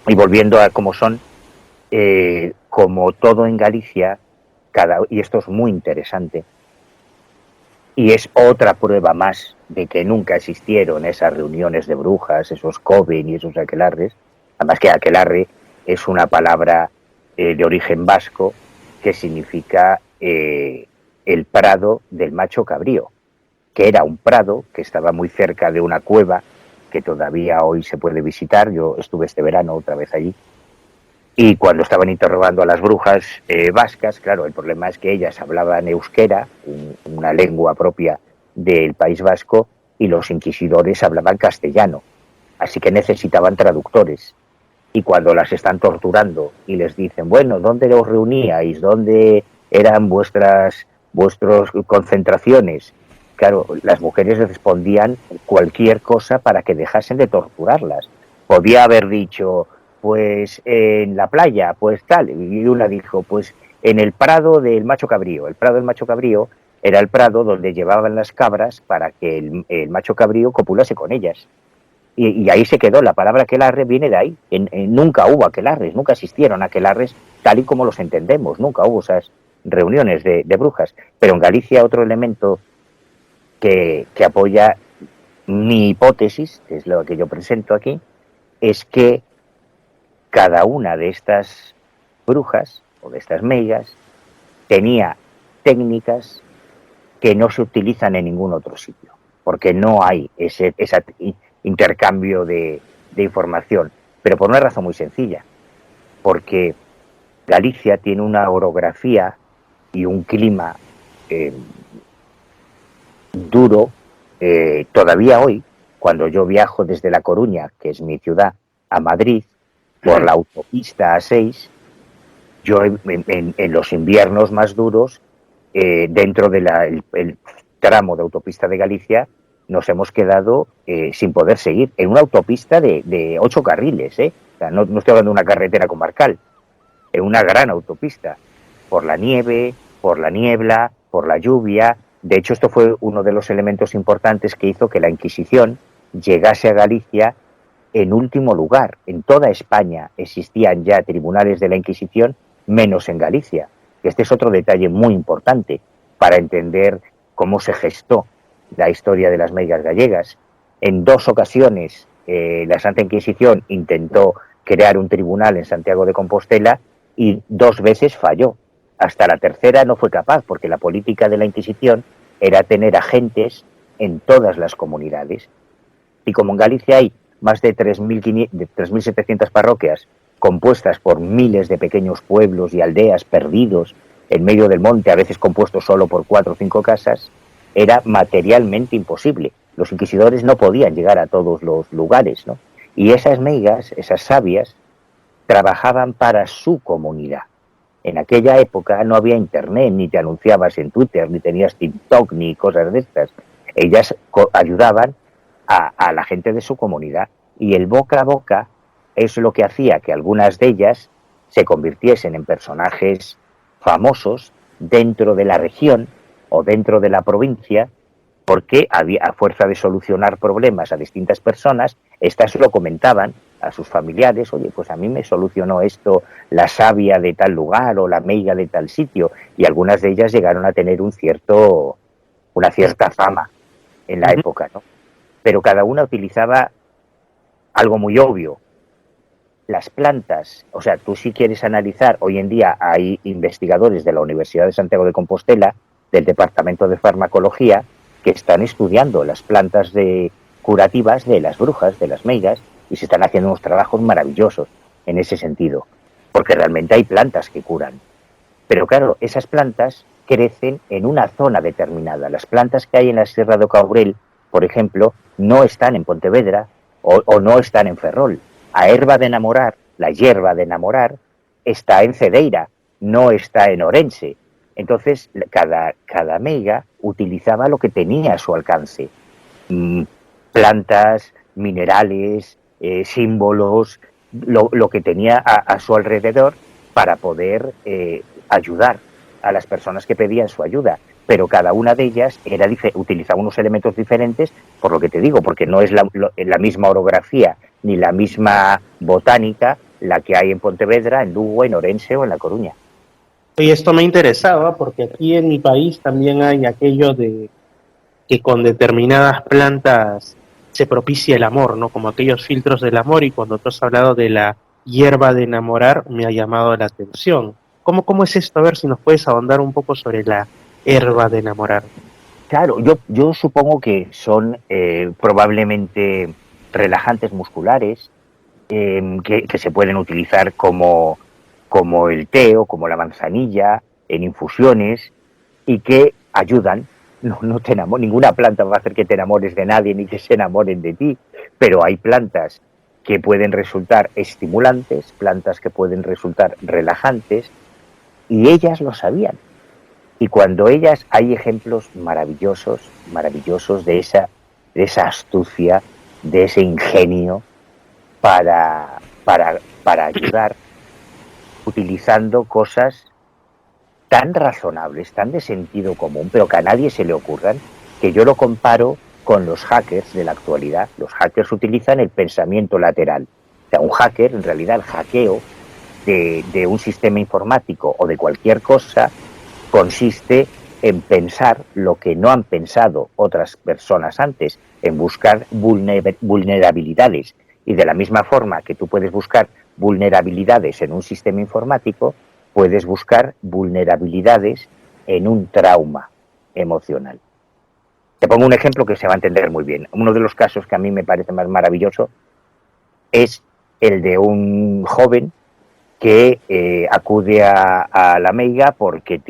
Y volviendo a cómo son, como todo en Galicia, y esto es muy interesante, y es otra prueba más de que nunca existieron esas reuniones de brujas, esos coven y esos aquelarres. Además que aquelarre es una palabra de origen vasco que significa el prado del macho cabrío, que era un prado que estaba muy cerca de una cueva que todavía hoy se puede visitar. Yo estuve este verano otra vez allí, y cuando estaban interrogando a las brujas vascas, claro, el problema es que ellas hablaban euskera, una lengua propia del País Vasco, y los inquisidores hablaban castellano, así que necesitaban traductores. Y cuando las están torturando y les dicen: bueno, ¿dónde os reuníais? ¿Dónde eran vuestras concentraciones? Claro, las mujeres respondían cualquier cosa para que dejasen de torturarlas. Podía haber dicho: pues en la playa, pues tal. Y una dijo: pues en el prado del macho cabrío. El prado del macho cabrío era el prado donde llevaban las cabras para que el macho cabrío copulase con ellas. Y ahí se quedó. La palabra aquelarre viene de ahí. Nunca hubo aquelarres, nunca existieron aquelarres tal y como los entendemos. Nunca hubo esas reuniones de brujas. Pero en Galicia otro elemento que apoya mi hipótesis, que es lo que yo presento aquí, es que cada una de estas brujas o de estas meigas tenía técnicas que no se utilizan en ningún otro sitio, porque no hay ese intercambio de información, pero por una razón muy sencilla, porque Galicia tiene una orografía y un clima duro. Todavía hoy, cuando yo viajo desde La Coruña, que es mi ciudad, a Madrid, por la autopista A6, yo en los inviernos más duros, dentro del tramo de autopista de Galicia, nos hemos quedado sin poder seguir en una autopista de 8 carriles, O sea, no estoy hablando de una carretera comarcal, en una gran autopista, por la nieve, por la niebla, por la lluvia. De hecho, esto fue uno de los elementos importantes que hizo que la Inquisición llegase a Galicia en último lugar. En toda España existían ya tribunales de la Inquisición, menos en Galicia. Este es otro detalle muy importante para entender cómo se gestó la historia de las meigas gallegas. En 2 ocasiones la Santa Inquisición intentó crear un tribunal en Santiago de Compostela y 2 veces falló. Hasta la tercera no fue capaz, porque la política de la Inquisición era tener agentes en todas las comunidades. Y como en Galicia hay más de 3.700 parroquias compuestas por miles de pequeños pueblos y aldeas perdidos en medio del monte, a veces compuestos solo por 4 o 5 casas, era materialmente imposible. Los inquisidores no podían llegar a todos los lugares, ¿no? Y esas meigas, esas sabias, trabajaban para su comunidad. En aquella época no había internet, ni te anunciabas en Twitter, ni tenías TikTok, ni cosas de estas. Ellas ayudaban a la gente de su comunidad, y el boca a boca es lo que hacía que algunas de ellas se convirtiesen en personajes famosos dentro de la región o dentro de la provincia, porque había, a fuerza de solucionar problemas a distintas personas, estas lo comentaban a sus familiares: oye, pues a mí me solucionó esto la sabia de tal lugar o la meiga de tal sitio, y algunas de ellas llegaron a tener una cierta fama en la época, ¿no? Pero cada una utilizaba algo muy obvio. Las plantas, o sea, tú si quieres analizar, hoy en día hay investigadores de la Universidad de Santiago de Compostela, del Departamento de Farmacología, que están estudiando las plantas curativas de las brujas, de las meigas, y se están haciendo unos trabajos maravillosos en ese sentido, porque realmente hay plantas que curan. Pero claro, esas plantas crecen en una zona determinada. Las plantas que hay en la Sierra do Caurel, por ejemplo, no están en Pontevedra o no están en Ferrol. A hierba de enamorar, está en Cedeira, no está en Orense. Entonces, cada meiga utilizaba lo que tenía a su alcance. Plantas, minerales, símbolos, lo que tenía a su alrededor para poder ayudar a las personas que pedían su ayuda. Pero cada una de ellas utilizaba unos elementos diferentes, por lo que te digo, porque no es la misma orografía ni la misma botánica la que hay en Pontevedra, en Lugo, en Orense o en La Coruña. Y esto me interesaba porque aquí en mi país también hay aquello de que con determinadas plantas se propicia el amor, ¿no? Como aquellos filtros del amor, y cuando tú has hablado de la hierba de enamorar, me ha llamado la atención. ¿Cómo es esto? A ver si nos puedes ahondar un poco sobre la hierba de enamorar. Claro, yo supongo que son probablemente relajantes musculares, que se pueden utilizar como el té o como la manzanilla en infusiones, y que ayudan. No te ninguna planta va a hacer que te enamores de nadie ni que se enamoren de ti, pero hay plantas que pueden resultar estimulantes, plantas que pueden resultar relajantes, y ellas lo sabían. Y cuando hay ejemplos maravillosos de esa astucia, de ese ingenio para ayudar, utilizando cosas tan razonables, tan de sentido común, pero que a nadie se le ocurran, que yo lo comparo con los hackers de la actualidad. Los hackers utilizan el pensamiento lateral. O sea, un hacker, en realidad, el hackeo de un sistema informático o de cualquier cosa consiste en pensar lo que no han pensado otras personas antes, en buscar vulnerabilidades. Y de la misma forma que tú puedes buscar vulnerabilidades en un sistema informático, puedes buscar vulnerabilidades en un trauma emocional. Te pongo un ejemplo que se va a entender muy bien. Uno de los casos que a mí me parece más maravilloso es el de un joven que acude a la meiga porque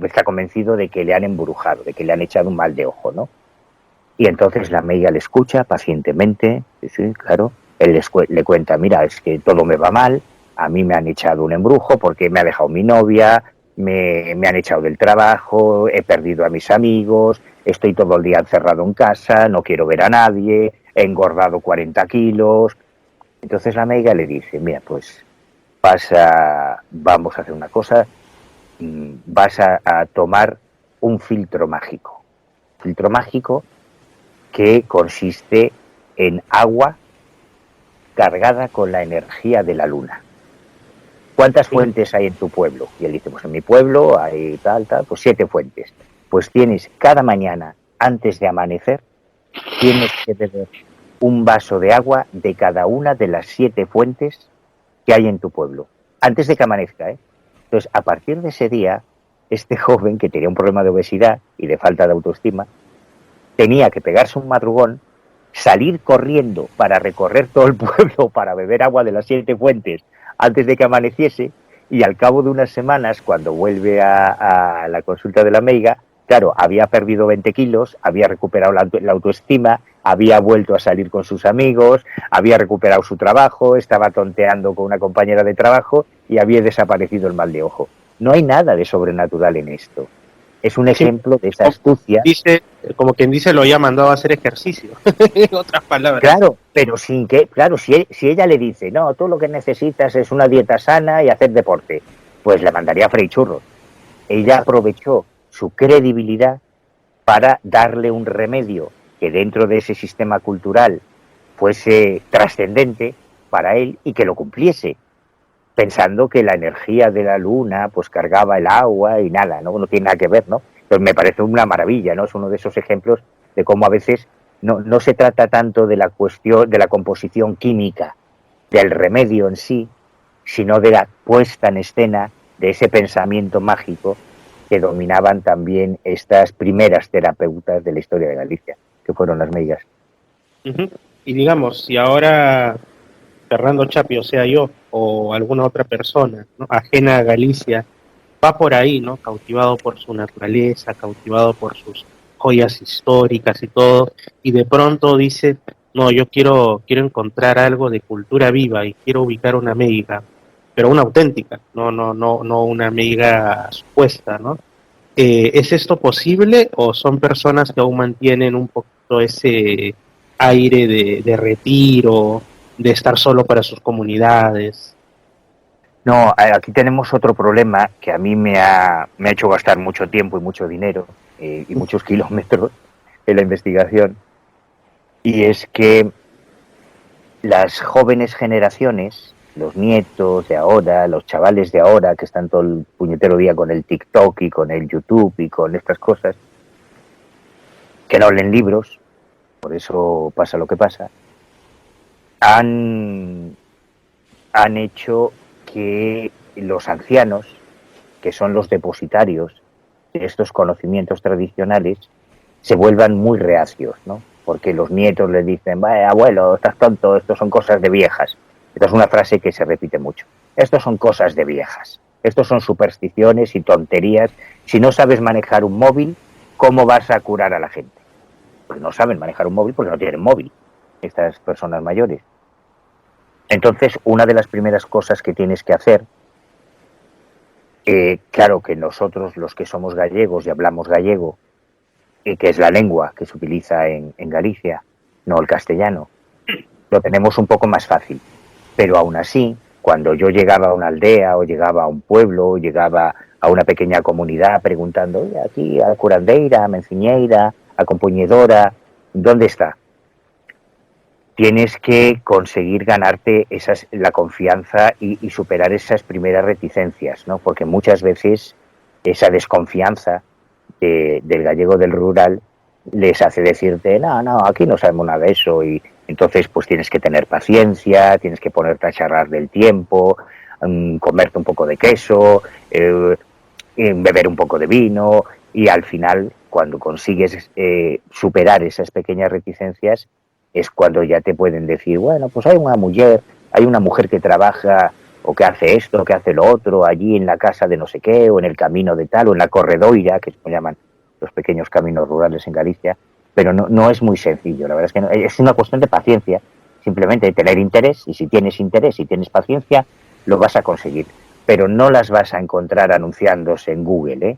está convencido de que le han embrujado, de que le han echado un mal de ojo, ¿no? Y entonces la meiga le escucha pacientemente, sí, claro. Él le cuenta: mira, es que todo me va mal, a mí me han echado un embrujo porque me ha dejado mi novia, me han echado del trabajo, he perdido a mis amigos, estoy todo el día encerrado en casa, no quiero ver a nadie, he engordado 40 kilos. Entonces la meiga le dice: mira, pues vamos a hacer una cosa, vas a tomar un filtro mágico que consiste en agua cargada con la energía de la luna. ¿Cuántas fuentes hay en tu pueblo? Y él dice, pues en mi pueblo hay tal, pues 7 fuentes. Pues tienes cada mañana, antes de amanecer, tienes que beber un vaso de agua de cada una de las 7 fuentes que hay en tu pueblo, antes de que amanezca, ¿eh? Entonces, a partir de ese día, este joven, que tenía un problema de obesidad y de falta de autoestima, tenía que pegarse un madrugón, salir corriendo para recorrer todo el pueblo para beber agua de las 7 fuentes antes de que amaneciese, y al cabo de unas semanas, cuando vuelve a la consulta de la meiga, claro, había perdido 20 kilos, había recuperado la autoestima, había vuelto a salir con sus amigos, había recuperado su trabajo, estaba tonteando con una compañera de trabajo y había desaparecido el mal de ojo. No hay nada de sobrenatural en esto. Es un ejemplo de esa astucia. Dice, como quien dice, lo había mandado a hacer ejercicio, en otras palabras. Claro, pero sin que, claro, si ella le dice, no, tú lo que necesitas es una dieta sana y hacer deporte, pues le mandaría a freír churros. Ella aprovechó su credibilidad para darle un remedio que dentro de ese sistema cultural fuese trascendente para él y que lo cumpliese, pensando que la energía de la luna pues cargaba el agua y nada, no tiene nada que ver, ¿no? Pues me parece una maravilla, ¿no? Es uno de esos ejemplos de cómo a veces no se trata tanto de la cuestión de la composición química del remedio en sí, sino de la puesta en escena de ese pensamiento mágico que dominaban también estas primeras terapeutas de la historia de Galicia, que fueron las meigas. Uh-huh. Y digamos, si ahora Fernando Chapi, o sea yo, o alguna otra persona, ¿no?, ajena a Galicia, va por ahí, ¿no?, cautivado por su naturaleza, cautivado por sus joyas históricas y todo, y de pronto dice, no, yo quiero encontrar algo de cultura viva y quiero ubicar una meiga, pero una auténtica, no una meiga supuesta, ¿no? ¿Es esto posible o son personas que aún mantienen un poquito ese aire de retiro, de estar solo para sus comunidades? No, aquí tenemos otro problema que a mí me ha hecho gastar mucho tiempo y mucho dinero y muchos kilómetros en la investigación, y es que las jóvenes generaciones, los nietos de ahora, los chavales de ahora que están todo el puñetero día con el TikTok y con el YouTube y con estas cosas, que no leen libros, por eso pasa lo que pasa, han hecho que los ancianos, que son los depositarios de estos conocimientos tradicionales, se vuelvan muy reacios, ¿no? Porque los nietos les dicen, abuelo, estás tonto, esto son cosas de viejas. Esta es una frase que se repite mucho. Estos son cosas de viejas. Estos son supersticiones y tonterías. Si no sabes manejar un móvil, ¿cómo vas a curar a la gente? Porque no saben manejar un móvil porque no tienen móvil, estas personas mayores. Entonces, una de las primeras cosas que tienes que hacer, claro que nosotros los que somos gallegos y hablamos gallego, que es la lengua que se utiliza en Galicia, no el castellano, lo tenemos un poco más fácil. Pero aún así, cuando yo llegaba a una aldea o llegaba a un pueblo o llegaba a una pequeña comunidad preguntando, oye, aquí a Curandeira, a Menciñeira, a Compuñedora, ¿dónde está? Tienes que conseguir ganarte la confianza y superar esas primeras reticencias, ¿no? Porque muchas veces esa desconfianza del gallego del rural les hace decirte, no, aquí no sabemos nada de eso, y entonces pues tienes que tener paciencia, tienes que ponerte a charlar del tiempo, comerte un poco de queso, beber un poco de vino, y al final, cuando consigues superar esas pequeñas reticencias, es cuando ya te pueden decir, bueno, pues hay una mujer que trabaja o que hace esto, o que hace lo otro, allí en la casa de no sé qué, o en el camino de tal, o en la corredoira, que se llaman los pequeños caminos rurales en Galicia, pero no es muy sencillo, la verdad es que no, es una cuestión de paciencia, simplemente de tener interés, y si tienes interés y tienes paciencia, lo vas a conseguir, pero no las vas a encontrar anunciándose en Google, ¿eh?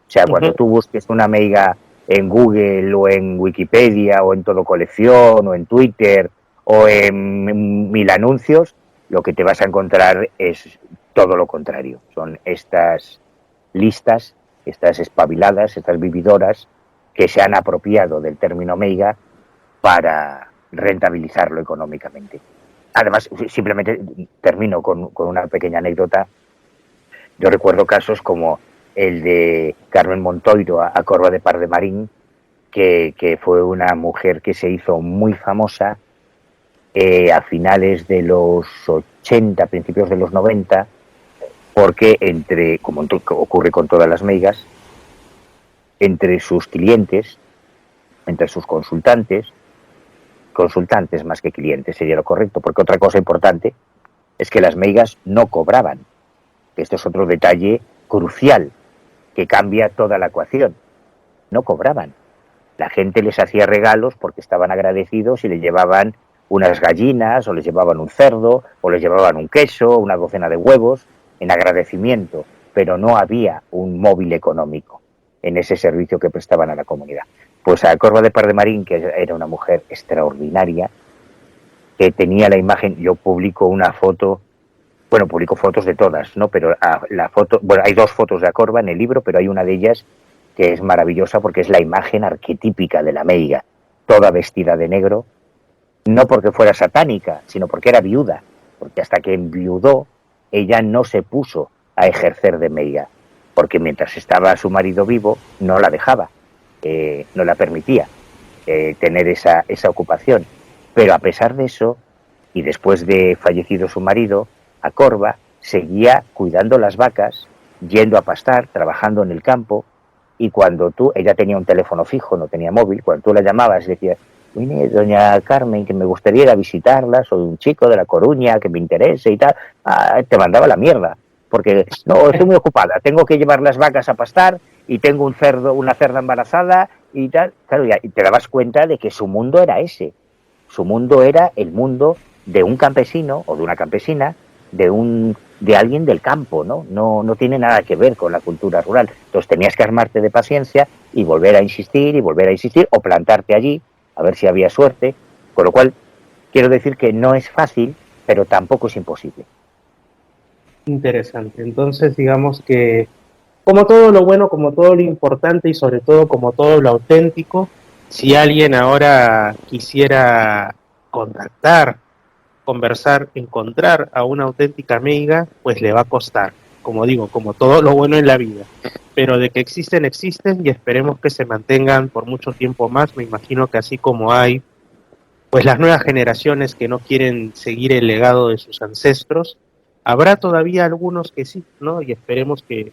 O sea, cuando tú busques una meiga en Google o en Wikipedia o en Todo Colección o en Twitter o en 1000 anuncios, lo que te vas a encontrar es todo lo contrario. Son estas listas, estas espabiladas, estas vividoras que se han apropiado del término meiga para rentabilizarlo económicamente. Además, simplemente termino con una pequeña anécdota. Yo recuerdo casos como el de Carmen Montoiro a Corba de Par de Marín, que fue una mujer que se hizo muy famosa a finales de los 80, principios de los 90, porque como ocurre con todas las meigas, entre sus clientes, entre sus consultantes más que clientes sería lo correcto, porque otra cosa importante es que las meigas no cobraban. Esto es otro detalle crucial que cambia toda la ecuación. No cobraban. La gente les hacía regalos porque estaban agradecidos y les llevaban unas gallinas, o les llevaban un cerdo, o les llevaban un queso, una docena de huevos, en agradecimiento, pero no había un móvil económico en ese servicio que prestaban a la comunidad. Pues a Corba de Par de Marín, que era una mujer extraordinaria, que tenía la imagen, yo publico una foto, bueno, publico fotos de todas, ¿no? Pero la foto, bueno, hay 2 fotos de Corba en el libro, pero hay una de ellas que es maravillosa porque es la imagen arquetípica de la meiga, toda vestida de negro, no porque fuera satánica, sino porque era viuda, porque hasta que enviudó, ella no se puso a ejercer de meiga, porque mientras estaba su marido vivo, no la dejaba, no la permitía tener esa ocupación. Pero a pesar de eso, y después de fallecido su marido, a Corba seguía cuidando las vacas, yendo a pastar, trabajando en el campo, y cuando ella tenía un teléfono fijo, no tenía móvil, cuando tú la llamabas y decías, mire, doña Carmen, que me gustaría ir a visitarla, soy un chico de La Coruña, que me interese y tal, te mandaba la mierda, porque no, estoy muy ocupada, tengo que llevar las vacas a pastar y tengo una cerda embarazada y tal. Claro, y te dabas cuenta de que su mundo era ese, su mundo era el mundo de un campesino o de una campesina, de alguien del campo, ¿no? No tiene nada que ver con la cultura rural. Entonces tenías que armarte de paciencia y volver a insistir o plantarte allí a ver si había suerte, con lo cual quiero decir que no es fácil, pero tampoco es imposible. Interesante. Entonces, digamos que como todo lo bueno, como todo lo importante y sobre todo como todo lo auténtico, si alguien ahora quisiera contactar, conversar, encontrar a una auténtica meiga, pues le va a costar, como digo, como todo lo bueno en la vida. Pero de que existen, existen y esperemos que se mantengan por mucho tiempo más. Me imagino que así como hay pues las nuevas generaciones que no quieren seguir el legado de sus ancestros, habrá todavía algunos que sí, ¿no? Y esperemos que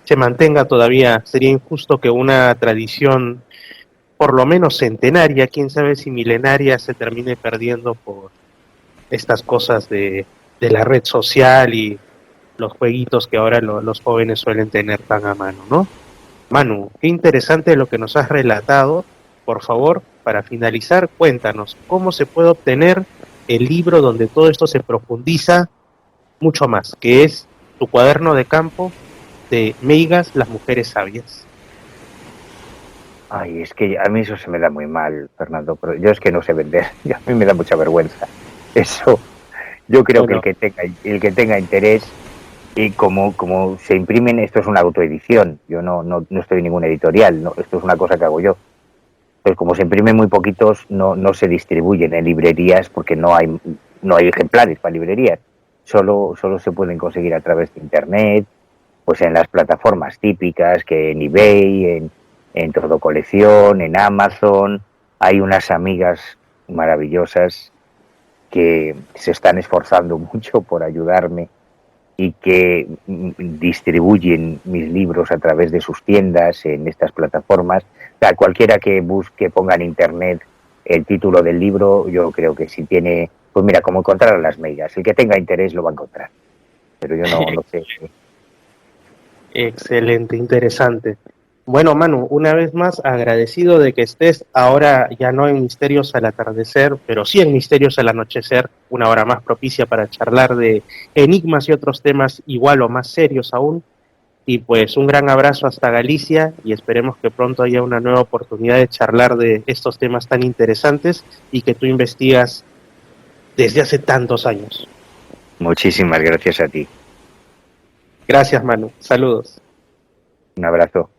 se mantenga todavía. Sería injusto que una tradición, por lo menos centenaria, quién sabe si milenaria, se termine perdiendo por estas cosas de la red social y los jueguitos que ahora los jóvenes suelen tener tan a mano, ¿no? Manu, qué interesante lo que nos has relatado. Por favor, para finalizar, cuéntanos cómo se puede obtener el libro donde todo esto se profundiza mucho más, que es tu cuaderno de campo de Meigas, las mujeres sabias. Ay, es que a mí eso se me da muy mal, Fernando, pero yo es que no sé vender, y a mí me da mucha vergüenza. Eso, yo creo Bueno, que el que tenga interés, y como se imprimen, esto es una autoedición, yo no estoy en ninguna editorial, no, esto es una cosa que hago yo. Pues como se imprimen muy poquitos, no se distribuyen en librerías porque no hay ejemplares para librerías. Solo se pueden conseguir a través de internet, pues en las plataformas típicas, que en eBay, en Todo Colección, en Amazon. Hay unas amigas maravillosas que se están esforzando mucho por ayudarme y que distribuyen mis libros a través de sus tiendas en estas plataformas. O sea, cualquiera que busque, ponga en internet el título del libro, yo creo que si tiene, pues mira, como encontrar a las meigas, el que tenga interés lo va a encontrar. Pero yo no sé. excelente, interesante. Bueno, Manu, una vez más agradecido de que estés ahora ya no en Misterios al Atardecer, pero sí en Misterios al Anochecer, una hora más propicia para charlar de enigmas y otros temas igual o más serios aún. Y pues un gran abrazo hasta Galicia y esperemos que pronto haya una nueva oportunidad de charlar de estos temas tan interesantes y que tú investigas desde hace tantos años. Muchísimas gracias a ti. Gracias, Manu. Saludos. Un abrazo.